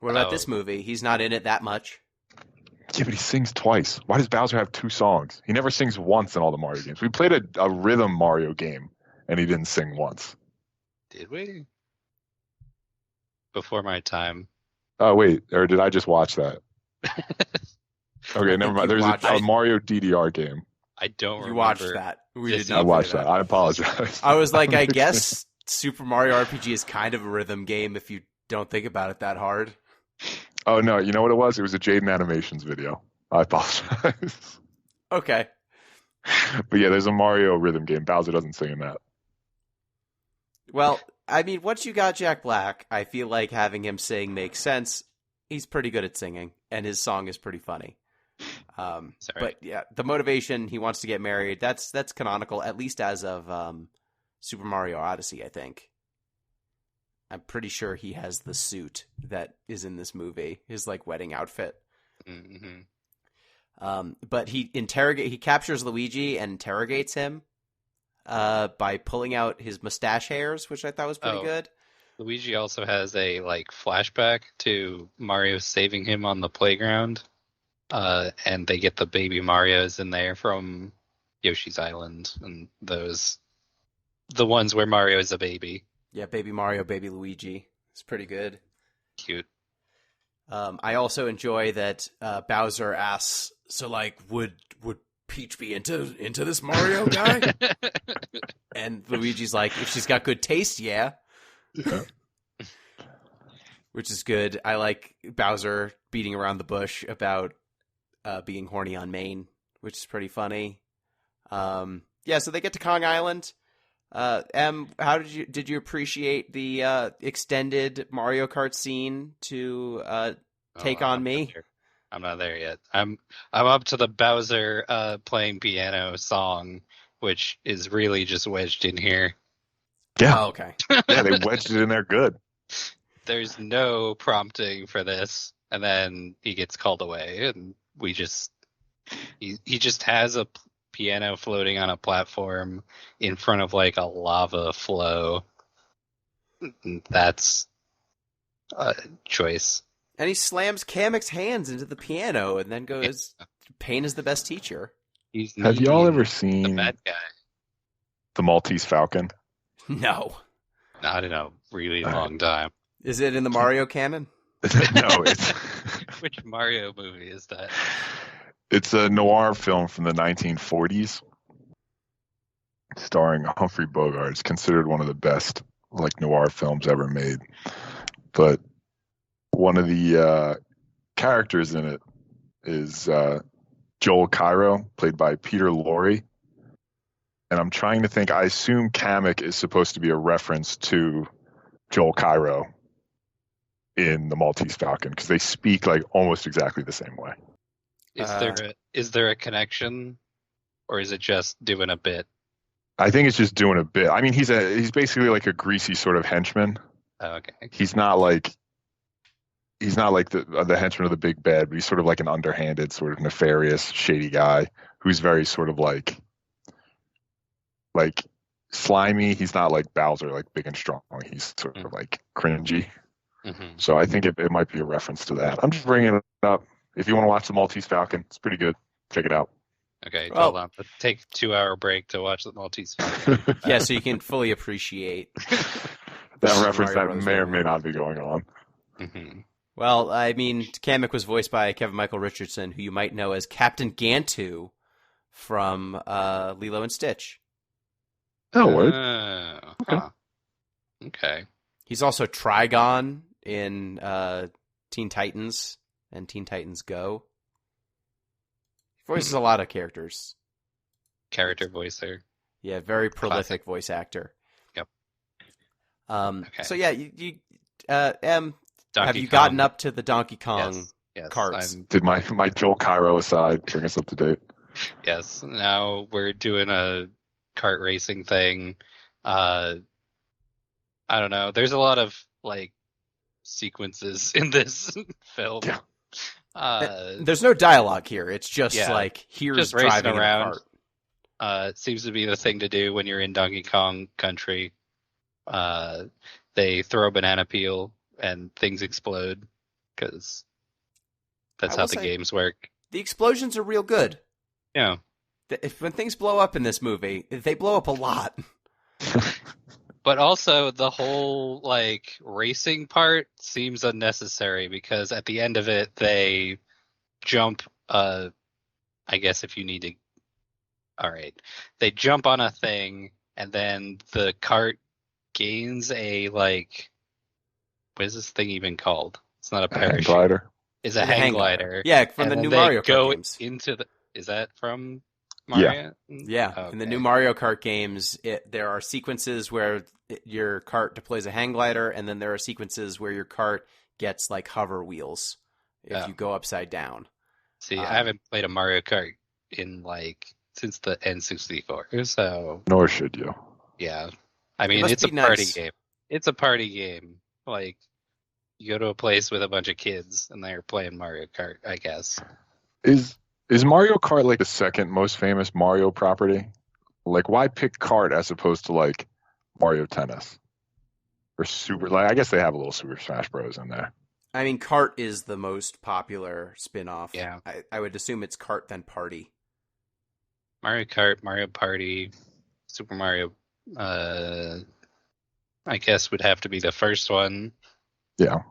What about this movie? He's not in it that much. Yeah, but he sings twice. Why does Bowser have 2 songs? He never sings once in all the Mario games. We played a rhythm Mario game, and he didn't sing once. Did we? Before my time. Oh, wait. Or did I just watch that? Okay, never mind. There's a Mario DDR game. I don't remember. You watched that. I watched that. I apologize. I was like, I guess Super Mario RPG is kind of a rhythm game if you don't think about it that hard. Oh, no. You know what it was? It was a Jaden Animations video. I apologize. Okay. But yeah, there's a Mario rhythm game. Bowser doesn't sing in that. Well, I mean, once you got Jack Black, I feel like having him sing makes sense. He's pretty good at singing, and his song is pretty funny. But yeah, the motivation, he wants to get married, that's canonical, at least as of Super Mario Odyssey, I think. I'm pretty sure he has the suit that is in this movie, his like wedding outfit. But he captures Luigi and interrogates him by pulling out his mustache hairs, which I thought was pretty good. Luigi also has a like flashback to Mario saving him on the playground, and they get the baby Marios in there from Yoshi's Island and the ones where Mario is a baby. Yeah, baby Mario, baby Luigi. It's pretty good. Cute. I also enjoy that Bowser asks, so like, would Peach be into this Mario guy? And Luigi's like, if she's got good taste, yeah. Which is good. I like Bowser beating around the bush about being horny on Maine, which is pretty funny. Yeah, so they get to Kong Island. How did you appreciate the extended Mario Kart scene to Take On Me? I'm not there yet. I'm up to the Bowser playing piano song, which is really just wedged in here. Yeah. Oh, okay. Yeah, they wedged it in there good. There's no prompting for this, and then he gets called away, and he just has a piano floating on a platform in front of like a lava flow. That's a choice. And he slams Kamek's hands into the piano and then goes, "Pain is the best teacher." Have y'all ever seen the bad guy? The Maltese Falcon? No. Not in a really long time. Is it in the Mario canon? No, it's Which Mario movie is that? It's a noir film from the 1940s, starring Humphrey Bogart. It's considered one of the best like noir films ever made. But one of the characters in it is Joel Cairo, played by Peter Lorre. And I'm trying to think. I assume Kamek is supposed to be a reference to Joel Cairo in the Maltese Falcon because they speak like almost exactly the same way. Is there a connection, or is it just doing a bit? I think it's just doing a bit. I mean, he's basically like a greasy sort of henchman. Oh, okay. He's not like the henchman of the big bad, but he's sort of like an underhanded, sort of nefarious, shady guy who's very sort of like slimy. He's not like Bowser, like big and strong. He's sort of like cringy. Mm-hmm. So I think it might be a reference to that. I'm just bringing it up. If you want to watch the Maltese Falcon, it's pretty good. Check it out. Okay, Well- hold on. Let's take a 2-hour break to watch the Maltese Falcon. Yeah, so you can fully appreciate. That reference Mario that Bros. may or going may on. not be going on. Mm-hmm. Well, I mean, Kamek was voiced by Kevin Michael Richardson, who you might know as Captain Gantu from Lilo and Stitch. Oh, word. Huh. Okay. He's also Trigon in Teen Titans and Teen Titans Go. He voices a lot of characters. Character voicer. Yeah, very prolific voice actor. Yep. Okay. So yeah, you have Donkey you Kong. gotten up to the Donkey Kong? Yes, carts? Did my Joel Cairo aside bring us up to date? Yes. Now we're doing a kart racing thing. I don't know. There's a lot of like sequences in this film. Yeah. There's no dialogue here. It's just Yeah, like here's just racing driving around. in a cart. It seems to be the thing to do when you're in Donkey Kong country. They throw a banana peel and things explode because that's I how will the say- games work. The explosions are real good. Yeah. When things blow up in this movie, they blow up a lot. But also the whole like racing part seems unnecessary because at the end of it they jump I guess if you need to all right. They jump on a thing and then the cart gains a like what is this thing even called? It's not a Hang parachute. glider. It's a hang glider. Yeah, from And the then new they Mario Kart go games. into the is that from Yeah. Mario? Yeah, in the Okay. new Mario Kart games, there are sequences where your cart deploys a hang glider, and then there are sequences where your cart gets like hover wheels if Oh. you go upside down. See, I haven't played a Mario Kart in like since the N64, so Nor should you. yeah. I mean, must it's a be party nice. game. It's a party game. Like you go to a place with a bunch of kids and they're playing Mario Kart, I guess. Is Mario Kart like the second most famous Mario property? Like, why pick kart as opposed to like Mario Tennis or Super? Like, I guess they have a little Super Smash Bros. In there. I mean, Kart is the most popular spin-off. Yeah. I would assume it's Kart then Party. Mario Kart, Mario Party, Super Mario I guess would have to be the first one, Yeah.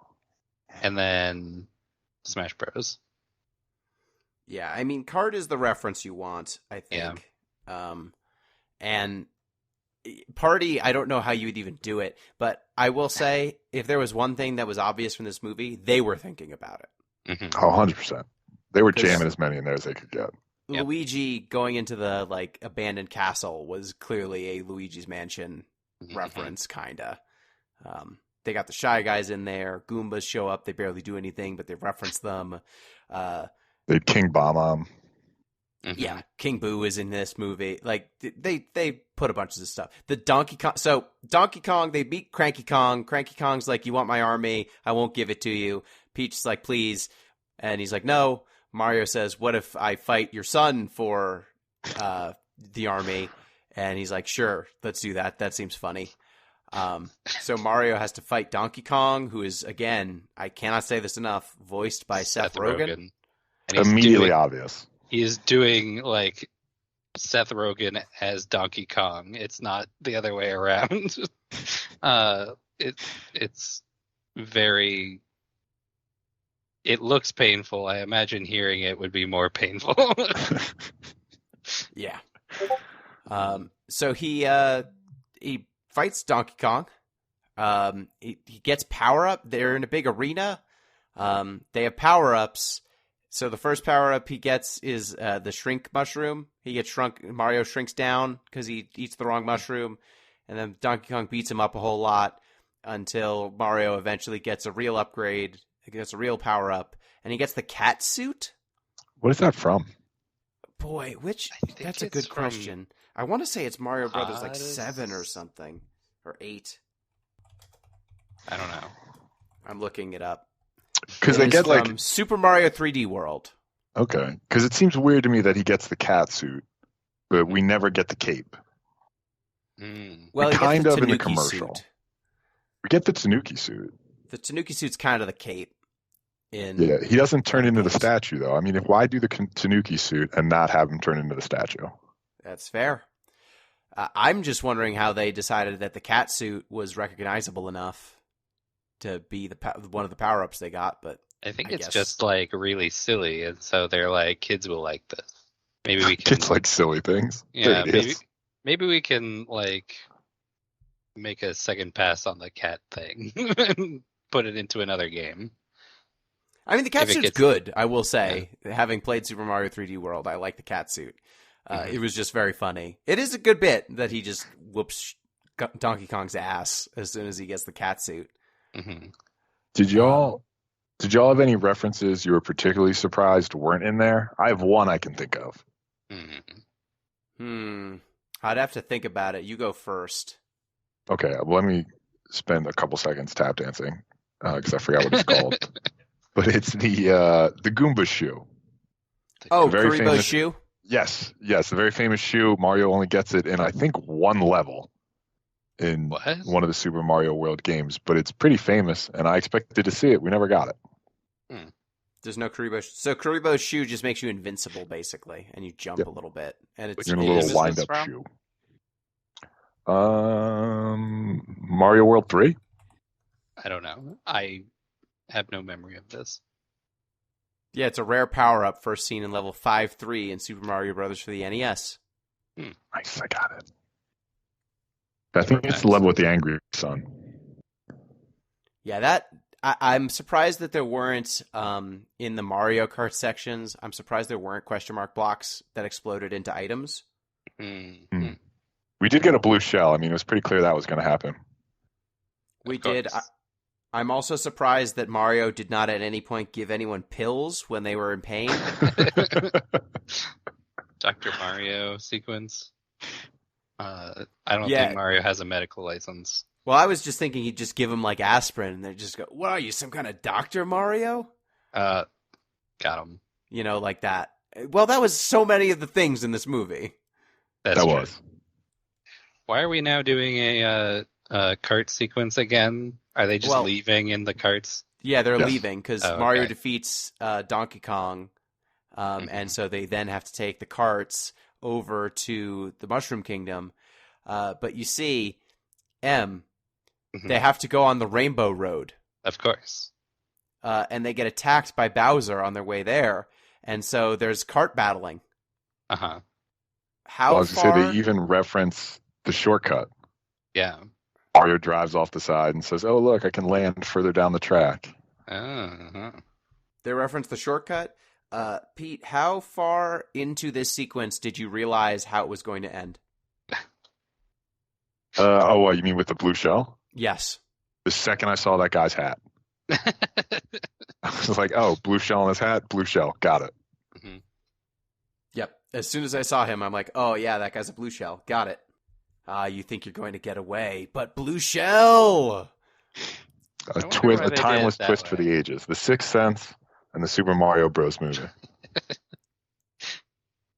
and then Smash Bros. Yeah, I mean, Kart is the reference you want, I think. And Party, I don't know how you would even do it, but I will say, if there was one thing that was obvious from this movie, they were thinking about it. Mhm. Oh, 100%. They were 'Cause- jamming as many in there as they could get. Yep. Luigi going into the like abandoned castle was clearly a Luigi's Mansion Mhm. reference, kinda. They got the Shy Guys in there. Goombas show up; they barely do anything, but they reference them. They King Bomb on. Mhm. Yeah, King Boo is in this movie. Like they put a bunch of this stuff. The Donkey Kong. So Donkey Kong, they beat Cranky Kong. Cranky Kong's like, "You want my army? I won't give it to you." Peach is like, "Please," and he's like, "No." Mario says, "What if I fight your son for the army?" And he's like, "Sure, let's do that. That seems funny." So Mario has to fight Donkey Kong, who is, again, I cannot say this enough, voiced by Seth Rogen. And he's Immediately doing- obvious. He is doing like Seth Rogen as Donkey Kong. It's not the other way around. It's very. It looks painful. I imagine hearing it would be more painful. Yeah. So he fights Donkey Kong. He gets power up. They're in a big arena. They have power ups. So the first power up he gets is the shrink mushroom. He gets shrunk. Mario shrinks down because he eats the wrong mushroom, and then Donkey Kong beats him up a whole lot until Mario eventually gets a real upgrade. He gets a real power up, and he gets the cat suit. What is that from? Boy, which think that's a it's good from question. I want to say it's Mario Brothers like Odyssey. 7 or something, or 8. I don't know. I'm looking it up. Because It they is get like from Super Mario 3D World. okay. Because it seems weird to me that he gets the cat suit, but we never get the cape. Mm. Well, he kind gets of the in the Tanuki commercial. suit. We get the Tanuki suit. The Tanuki suit's kind of the cape. Yeah, he doesn't turn other into the games. statue though. I mean, why do the Tanuki suit and not have him turn into the statue? That's fair. I'm just wondering how they decided that the cat suit was recognizable enough to be one of the power ups they got. But I think I it's guess. just like really silly, and so they're like, kids will like this. Maybe we can. Kids like silly things. Yeah, There it is. maybe we can like make a second pass on the cat thing and put it into another game. I mean, the cat If it suit's gets- good. I will say, having played Super Mario 3D World, I like the cat suit. Mhm. It was just very funny. It is a good bit that he just whoops Donkey Kong's ass as soon as he gets the cat suit. Hmm. Did y'all have any references you were particularly surprised weren't in there? I have one I can think of. I'd have to think about it. You go first. Okay, well, let me spend a couple seconds tap dancing because I forgot what it's called. But it's the Goomba shoe. Oh, Very Karibo's famous- shoe? Yes, the very famous shoe. Mario only gets it in I think one level in What? one of the Super Mario World games, but it's pretty famous, and I expected to see it. We never got it. There's no Karibo. So Karibo's shoe just makes you invincible, basically, and you jump Yep. a little bit, and it's Which You're in a game little is wind this up from? shoe. Mario World 3? I don't know. I have no memory of this. yeah, it's a rare power up first seen in level 5-3 in Super Mario Brothers for the NES. Nice, I got it. I think it's the level with the angry sun. Yeah, I'm surprised that there weren't in the Mario Kart sections. I'm surprised there weren't question mark blocks that exploded into items. Mm. We did get a blue shell. I mean, it was pretty clear that was going to happen. We Of did. course. I'm also surprised that Mario did not at any point give anyone pills when they were in pain. Dr. Mario sequence. I don't Yeah. think Mario has a medical license. Well, I was just thinking he'd just give him like aspirin, and they just go, "What are you, some kind of doctor, Mario?" Got him. You know, like that. Well, that was so many of the things in this movie. That's That true. was. Why are we now doing a cart sequence again? Are they just Well- leaving in the carts? Yeah, they're Yes. leaving because Oh, Mario okay. defeats Donkey Kong, Mhm. and so they then have to take the carts over to the Mushroom Kingdom. But you see, Mhm. they have to go on the Rainbow Road, Of course. and they get attacked by Bowser on their way there, and so there's cart battling. Uh-huh. How Well, I was going to far? say they even reference the shortcut. Yeah. Mario drives off the side and says, "Oh, look, I can land further down the track." Uh-huh. They reference the shortcut. Pete, how far into this sequence did you realize how it was going to end? What, you mean with the blue shell? Yes. The second I saw that guy's hat, I was like, "Oh, blue shell on his hat, blue shell, got it." Yep. As soon as I saw him, I'm like, oh, yeah, that guy's a blue shell. Got it. You think you're going to get away, but blue shell! A wonder twist, why a they did timeless it that twist for way. the ages. The Sixth Sense and the Super Mario Bros. Movie.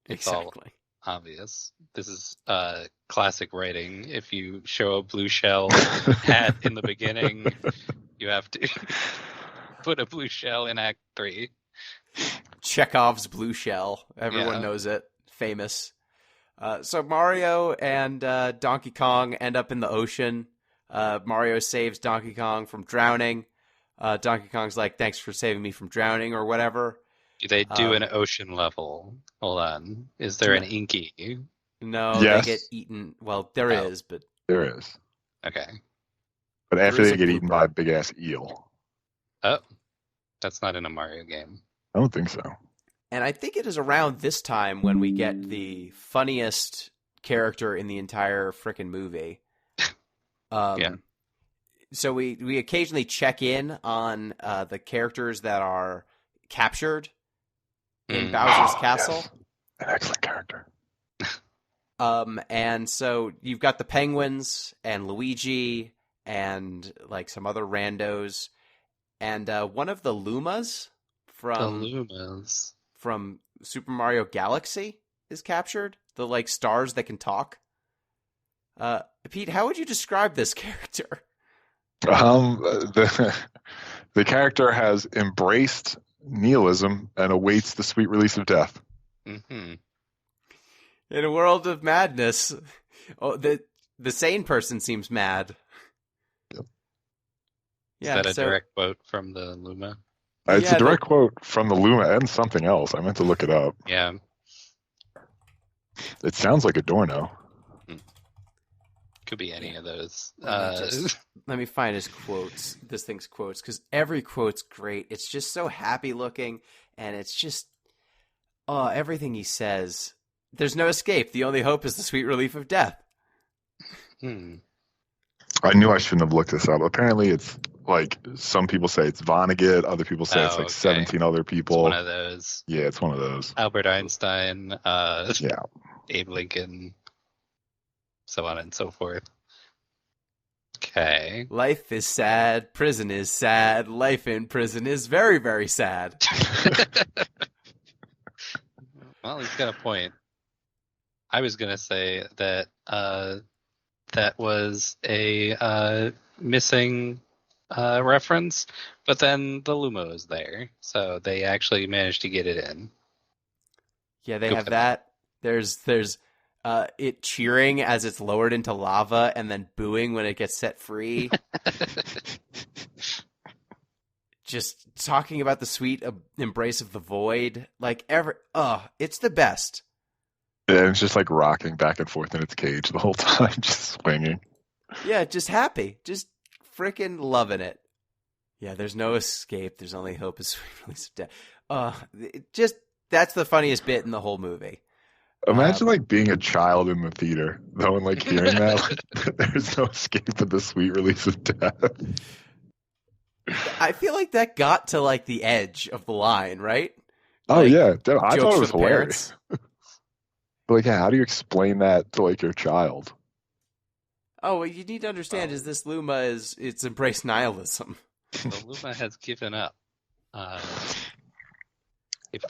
It's all Exactly. obvious. This is classic writing. If you show a blue shell hat in the beginning, you have to put a blue shell in Act 3. Chekhov's blue shell. Everyone Yeah. knows it. Famous. So Mario and Donkey Kong end up in the ocean. Mario saves Donkey Kong from drowning. Donkey Kong's like, thanks for saving me from drowning or whatever. Do they do an ocean level? Hold on. Is there an Inky? No, Yes. they get eaten. Well, there Oh. is, but There is. Okay. But after is they a get eaten blooper. by a big ass eel. Oh, that's not in a Mario game. I don't think so. And I think it is around this time when we get the funniest character in the entire frickin' movie. Yeah. So we occasionally check in on the characters that are captured in Bowser's castle. Yes. An excellent character. And so you've got the penguins and Luigi and like some other randos and one of the Lumas from Super Mario Galaxy is captured. The like stars that can talk. Pete, how would you describe this character? The character has embraced nihilism and awaits the sweet release of death. Mm-hmm. In a world of madness, the sane person seems mad. Yep. Yeah, Is that a direct quote from the Luma? It's a direct quote from the Luma and something else. I meant to look it up. Yeah. It sounds like Adorno. Could be any of those. Let me find his quotes. This thing's quotes, because every quote's great. It's just so happy looking, and it's just everything he says. There's no escape. The only hope is the sweet relief of death. I knew I shouldn't have looked this up. Apparently, it's like some people say it's Vonnegut, other people say it's like 17 other people. It's one of those. Yeah, it's one of those. Albert Einstein. Yeah. Abe Lincoln. So on and so forth. Okay. Life is sad. Prison is sad. Life in prison is very, very sad. Well, he's got a point. I was going to say that that was a missing reference, but then the Luma was there, so they actually managed to get it in. Yeah, they have that. There's it cheering as it's lowered into lava and then booing when it gets set free. Just talking about the sweet embrace of the void. Like, it's the best. And it's just like rocking back and forth in its cage the whole time, just swinging. Yeah, just happy. Just freaking loving it. Yeah, there's no escape. There's only hope is sweet release of death. That's the funniest bit in the whole movie. Imagine like being a child in the theater, though, and like hearing that. There's no escape but the sweet release of death. I feel like that got to like the edge of the line, right? Oh like, yeah, I thought it was hilarious. But like, yeah, how do you explain that to like your child? Oh, what you need to understand is this Luma it's embraced nihilism. The Luma has given up. I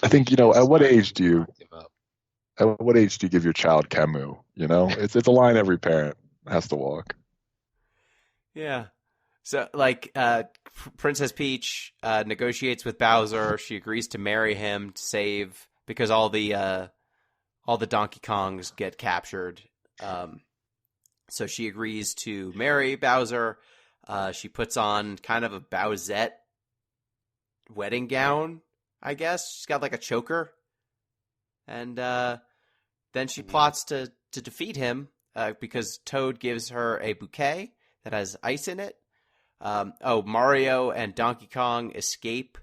think at what age do you give up? At what age do you give your child Camus? It's a line every parent has to walk. Yeah. So like Princess Peach negotiates with Bowser. She agrees to marry him to save because all the Donkey Kongs get captured. So she agrees to marry Bowser. She puts on kind of a Bowsette wedding gown, I guess. She's got like a choker. And then she plots to defeat him because Toad gives her a bouquet that has ice in it. Mario and Donkey Kong escape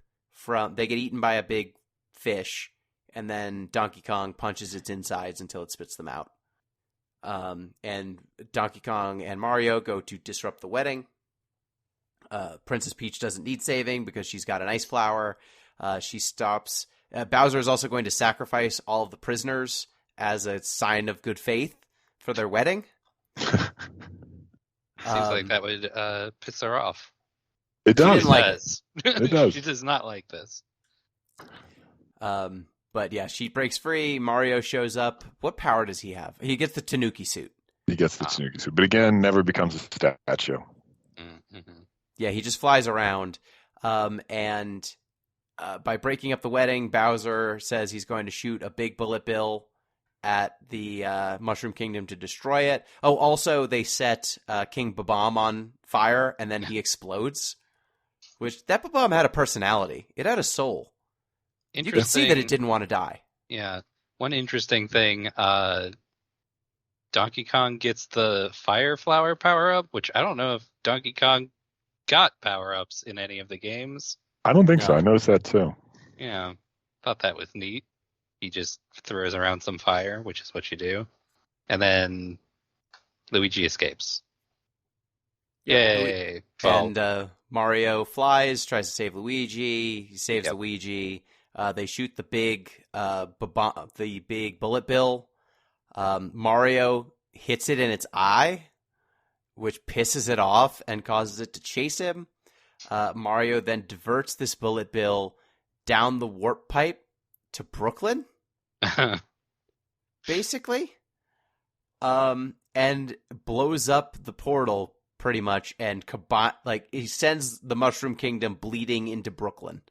they get eaten by a big fish, and then Donkey Kong punches its insides until it spits them out. And Donkey Kong and Mario go to disrupt the wedding. Princess Peach doesn't need saving because she's got an ice flower. She stops. Bowser is also going to sacrifice all of the prisoners as a sign of good faith for their wedding. Seems like that would piss her off. It does. She didn't like it. It does. She does not like this. But yeah, she breaks free. Mario shows up. What power does he have? He gets the Tanuki suit. He gets the Tanuki suit, but again, never becomes a statue. Mm-hmm. Yeah, he just flies around. And by breaking up the wedding, Bowser says he's going to shoot a big bullet bill at the Mushroom Kingdom to destroy it. Oh, also they set King Babam on fire, and then he explodes. Which that Babam had a personality. It had a soul. You could see that it didn't want to die. Yeah. One interesting thing, Donkey Kong gets the Fire Flower power-up, which I don't know if Donkey Kong got power-ups in any of the games. I don't think so. I noticed that too. Yeah. Thought that was neat. He just throws around some fire, which is what you do. And then Luigi escapes. Yay! Well, And Mario flies, tries to save Luigi. He saves Yep. Luigi. They shoot the big bullet bill. Mario hits it in its eye, which pisses it off and causes it to chase him. Mario then diverts this bullet bill down the warp pipe to Brooklyn, basically, and blows up the portal pretty much, and he sends the Mushroom Kingdom bleeding into Brooklyn,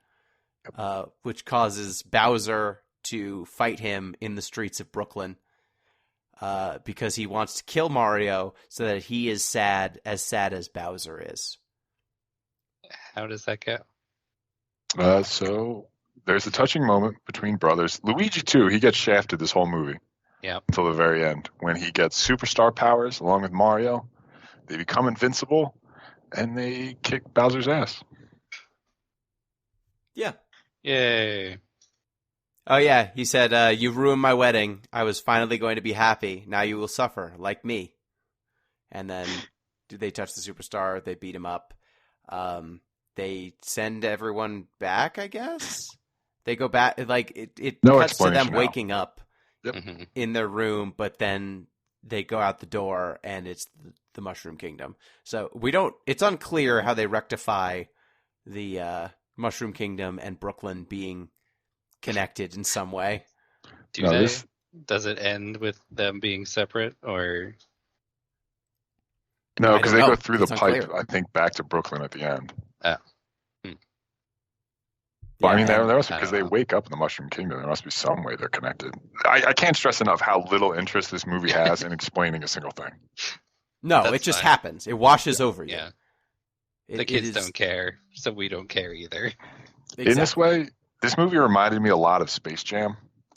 which causes Bowser to fight him in the streets of Brooklyn, because he wants to kill Mario so that he is sad as Bowser is. how does that go? So there's a touching moment between brothers. Luigi, too, he gets shafted this whole movie. Yeah. Until the very end. When he gets superstar powers along with Mario, they become invincible, and they kick Bowser's ass. Yeah. Yay! Oh, yeah. He said, "You've ruined my wedding. I was finally going to be happy. Now you will suffer, like me." And then they touch the superstar. They beat him up. They send everyone back, I guess? They go back. Like, it No cuts to them explanation now. waking up Yep. Mhm. in their room, but then they go out the door, and it's the Mushroom Kingdom. So it's unclear how they rectify the Mushroom Kingdom and Brooklyn being connected in some way. Do No, they? this- Does it end with them being separate, or No, I because don't they know. go through the It's pipe, unclear. I think, back to Brooklyn at the end. oh, But I Yeah, mean, there and- must be, I because don't they know. wake up in the Mushroom Kingdom. There must be some way they're connected. I can't stress enough how little interest this movie has in explaining a single thing. No, That's it just fine. happens. It washes over you. yeah, It- the it kids is- don't care, so we don't care either. Exactly. In this way, this movie reminded me a lot of Space Jam.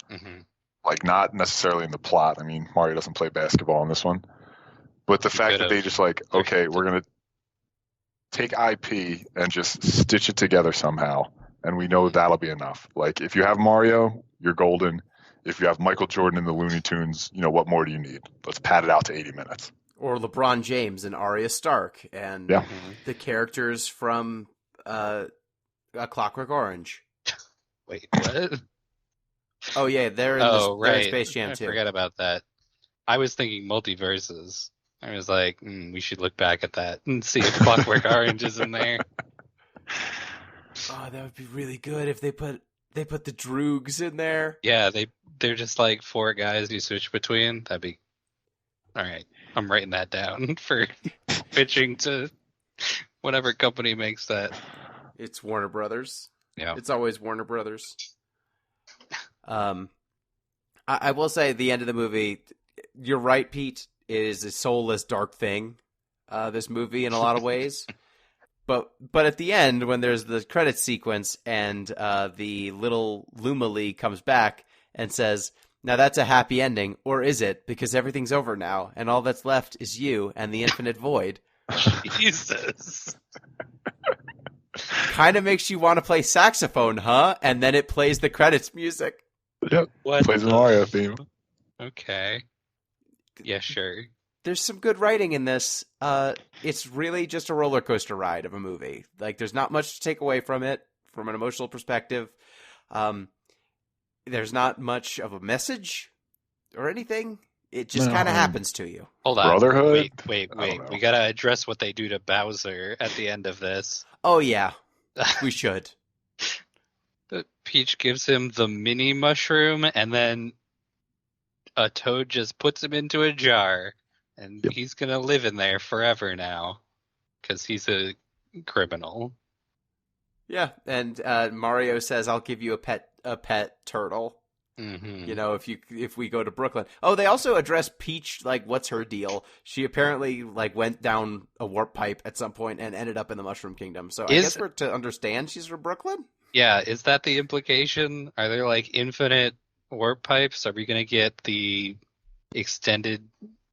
Hmm. Like, not necessarily in the plot. I mean, Mario doesn't play basketball in this one. But the fact that could've. they just like, okay, we're going to take IP and just stitch it together somehow. And we know that'll be enough. Like, if you have Mario, you're golden. If you have Michael Jordan in the Looney Tunes, what more do you need? Let's pad it out to 80 minutes. Or LeBron James and Arya Stark and Yeah. the characters from A Clockwork Orange. Wait, what? Oh yeah, they're in, Oh, they're in right. Space Jam I too. forgot about that. I was thinking multiverses. I was like, we should look back at that and see if Clockwork Orange is in there. Oh, that would be really good if they put the Droogs in there. Yeah, they're just like four guys you switch between. That'd be all right. I'm writing that down for pitching to whatever company makes that. It's Warner Brothers. Yeah. It's always Warner Brothers. I will say the end of the movie, you're right, Pete, is a soulless, dark thing, this movie in a lot of ways. But at the end, when there's the credit sequence and the little Lumali comes back and says, "Now that's a happy ending, or is it? Because everything's over now, and all that's left is you and the infinite void." Jesus. Kind of makes you want to play saxophone, huh? And then it plays the credits music. Yep. What Plays the the- Mario theme. Okay. Yeah, sure. There's some good writing in this. It's really just a roller coaster ride of a movie. Like, there's not much to take away from it from an emotional perspective. There's not much of a message or anything. It just No. kind of happens to you. Hold on. Brotherhood? Wait. I don't know. We gotta address what they do to Bowser at the end of this. Oh yeah, we should. Peach gives him the mini mushroom, and then a toad just puts him into a jar, and Yep. he's gonna live in there forever now, because he's a criminal. Yeah, and Mario says, "I'll give you a pet turtle." Hmm. You know, if we go to Brooklyn. Oh, they also address Peach, like, what's her deal? She apparently, like, went down a warp pipe at some point and ended up in the Mushroom Kingdom. So I Is- guess we're to understand she's from Brooklyn? Yeah, is that the implication? Are there like infinite warp pipes? Are we gonna get the extended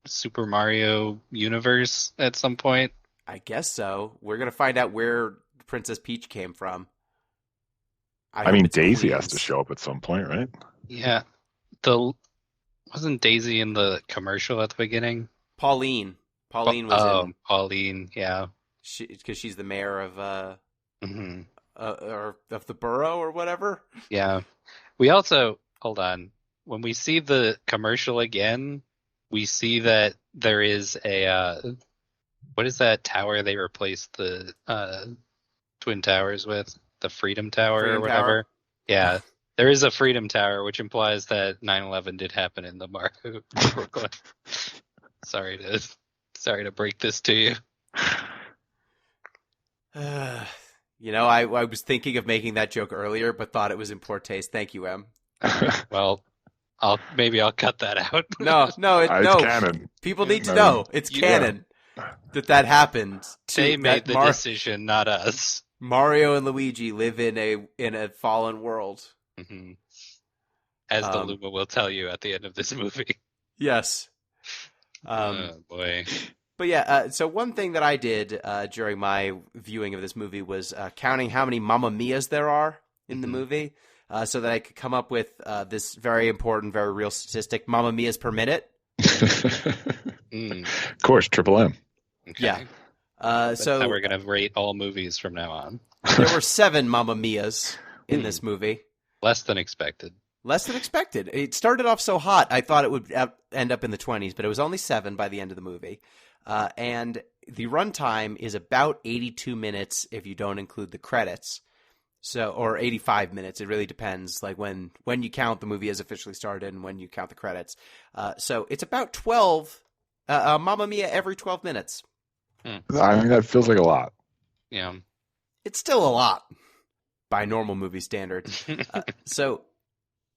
Super Mario universe at some point? I guess so. We're going to find out where Princess Peach came from. I hope mean, it's Daisy has Queens. to show up at some point, right? Yeah. Wasn't Daisy in the commercial at the beginning? Pauline was in Pauline, yeah. because she's the mayor of Hmm. or of the borough or whatever. Yeah. We also, hold on. When we see the commercial again, we see that there is what is that tower they replaced the Twin Towers with? The Freedom Tower or Freedom whatever? Tower? Yeah. There is a Freedom Tower, which implies that 9/11 did happen in the Brooklyn. Sorry to break this to you. I was thinking of making that joke earlier, but thought it was in poor taste. Thank you, Em. Well, I'll cut that out. No, It's canon. People need to No. know it's canon that happened. They made the decision, not us. Mario and Luigi live in a fallen world. Mm-hmm. As the Luma will tell you at the end of this movie. Yes. Oh boy. But yeah, so one thing that I did during my viewing of this movie was counting how many Mamma Mias there are in the movie, so that I could come up with this very important, very real statistic: Mamma Mias per minute. Of course, Triple M. Okay. Yeah. That's so how we're gonna rate all movies from now on. There were 7 Mamma Mias in this movie. Less than expected. Less than expected. It started off so hot, I thought it would end up in the 20s, but it was only 7 by the end of the movie. And the runtime is about 82 minutes if you don't include the credits. Or 85 minutes. It really depends, like when you count the movie has officially started and when you count the credits. So it's about 12 Mamma Mia every 12 minutes. I mean, that feels like a lot. Yeah. It's still a lot by normal movie standards. So,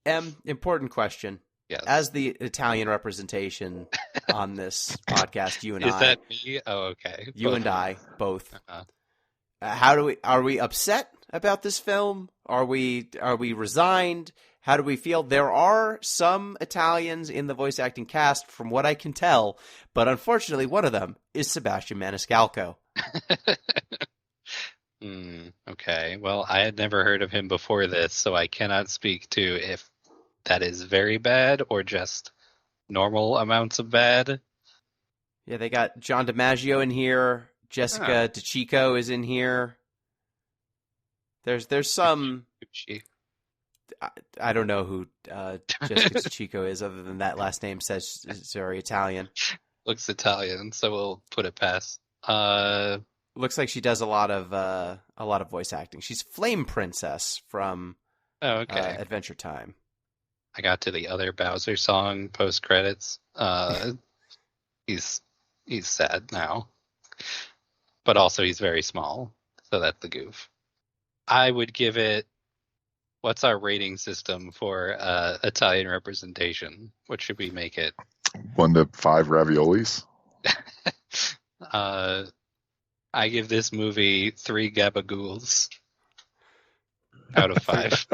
important question. Yes. As the Italian representation on this podcast, you and Is I. that me? Oh, okay. You and I both. Uh-huh. Are we upset about this film? Are we resigned? How do we feel? There are some Italians in the voice acting cast, from what I can tell, but unfortunately, one of them is Sebastian Maniscalco. Okay. Well, I had never heard of him before this, so I cannot speak to if that is very bad or just normal amounts of bad. Yeah, they got John DiMaggio in here. Jessica DeCicco is in here. There's some. I don't know who Jessica DeCicco is, other than that last name says it's very Italian. Looks Italian, so we'll put it past. Looks like she does a lot of voice acting. She's Flame Princess from Adventure Time. I got to the other Bowser song post credits. He's sad now, but also he's very small, so that's the goof. I would give it. What's our rating system for Italian representation? What should we make it? 1 to 5 raviolis. I give this movie 3 gabagools out of 5.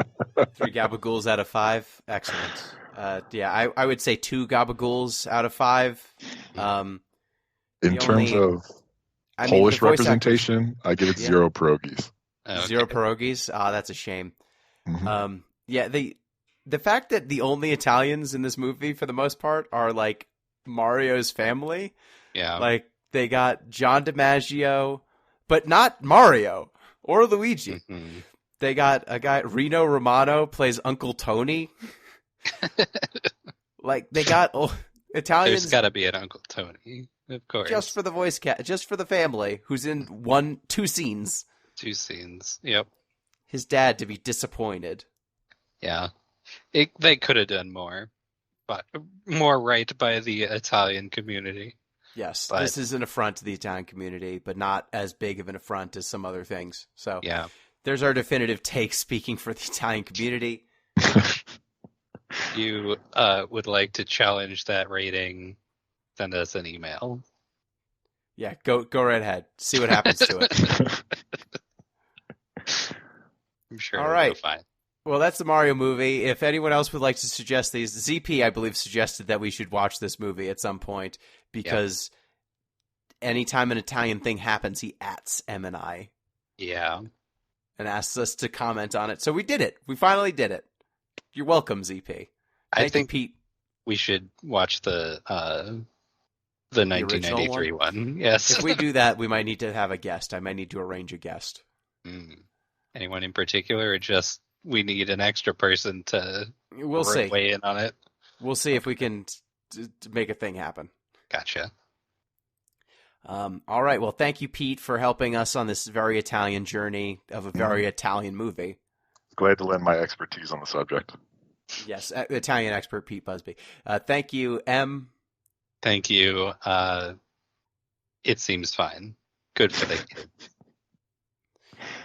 3 gabagools out of 5. Excellent. I would say 2 gabagools out of 5. In terms of Polish representation, I give it 0 pierogies. Okay. 0 pierogies? That's a shame. Mm-hmm. The fact that the only Italians in this movie, for the most part, are like Mario's family. Yeah. Like, they got John DiMaggio, but not Mario or Luigi. Mm-hmm. They got a guy, Rino Romano, plays Uncle Tony. Like, they got Italians. There's got to be an Uncle Tony, of course. Just for the voice cast, just for the family, who's in 2 scenes. 2 scenes. Yep. His dad to be disappointed. Yeah. They could have done more, but more right by the Italian community. Yes, but this is an affront to the Italian community, but not as big of an affront as some other things. So yeah. There's our definitive take speaking for the Italian community. You would like to challenge that rating, send us an email. Yeah, go right ahead. See what happens to it. I'm sure All it'll right. go fine. Well, that's the Mario movie. If anyone else would like to suggest these, ZP, I believe, suggested that we should watch this movie at some point because anytime an Italian thing happens, he ats M and I. Yeah. and asked us to comment on it. So we did it. We finally did it. You're welcome, ZP. I think Pete. we should watch the 1993 one. Yes. If we do that, we might need to have a guest. I might need to arrange a guest. Anyone in particular, or just we need an extra person to weigh in on it? We'll see if we can make a thing happen. Gotcha. All right. Well, thank you, Pete, for helping us on this very Italian journey of a very Italian movie. Glad to lend my expertise on the subject. Yes, Italian expert Pete Busby. Thank you, M. Thank you. It seems fine. Good for the kids.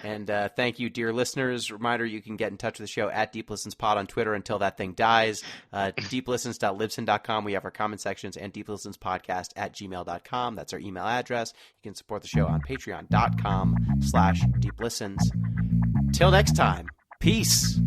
And thank you, dear listeners. Reminder, you can get in touch with the show at Deep Listens Pod on Twitter until that thing dies. deeplistens.libsyn.com. We have our comment sections, and deeplistenspodcast@gmail.com. That's our email address. You can support the show on patreon.com/deeplistens. Till next time, peace.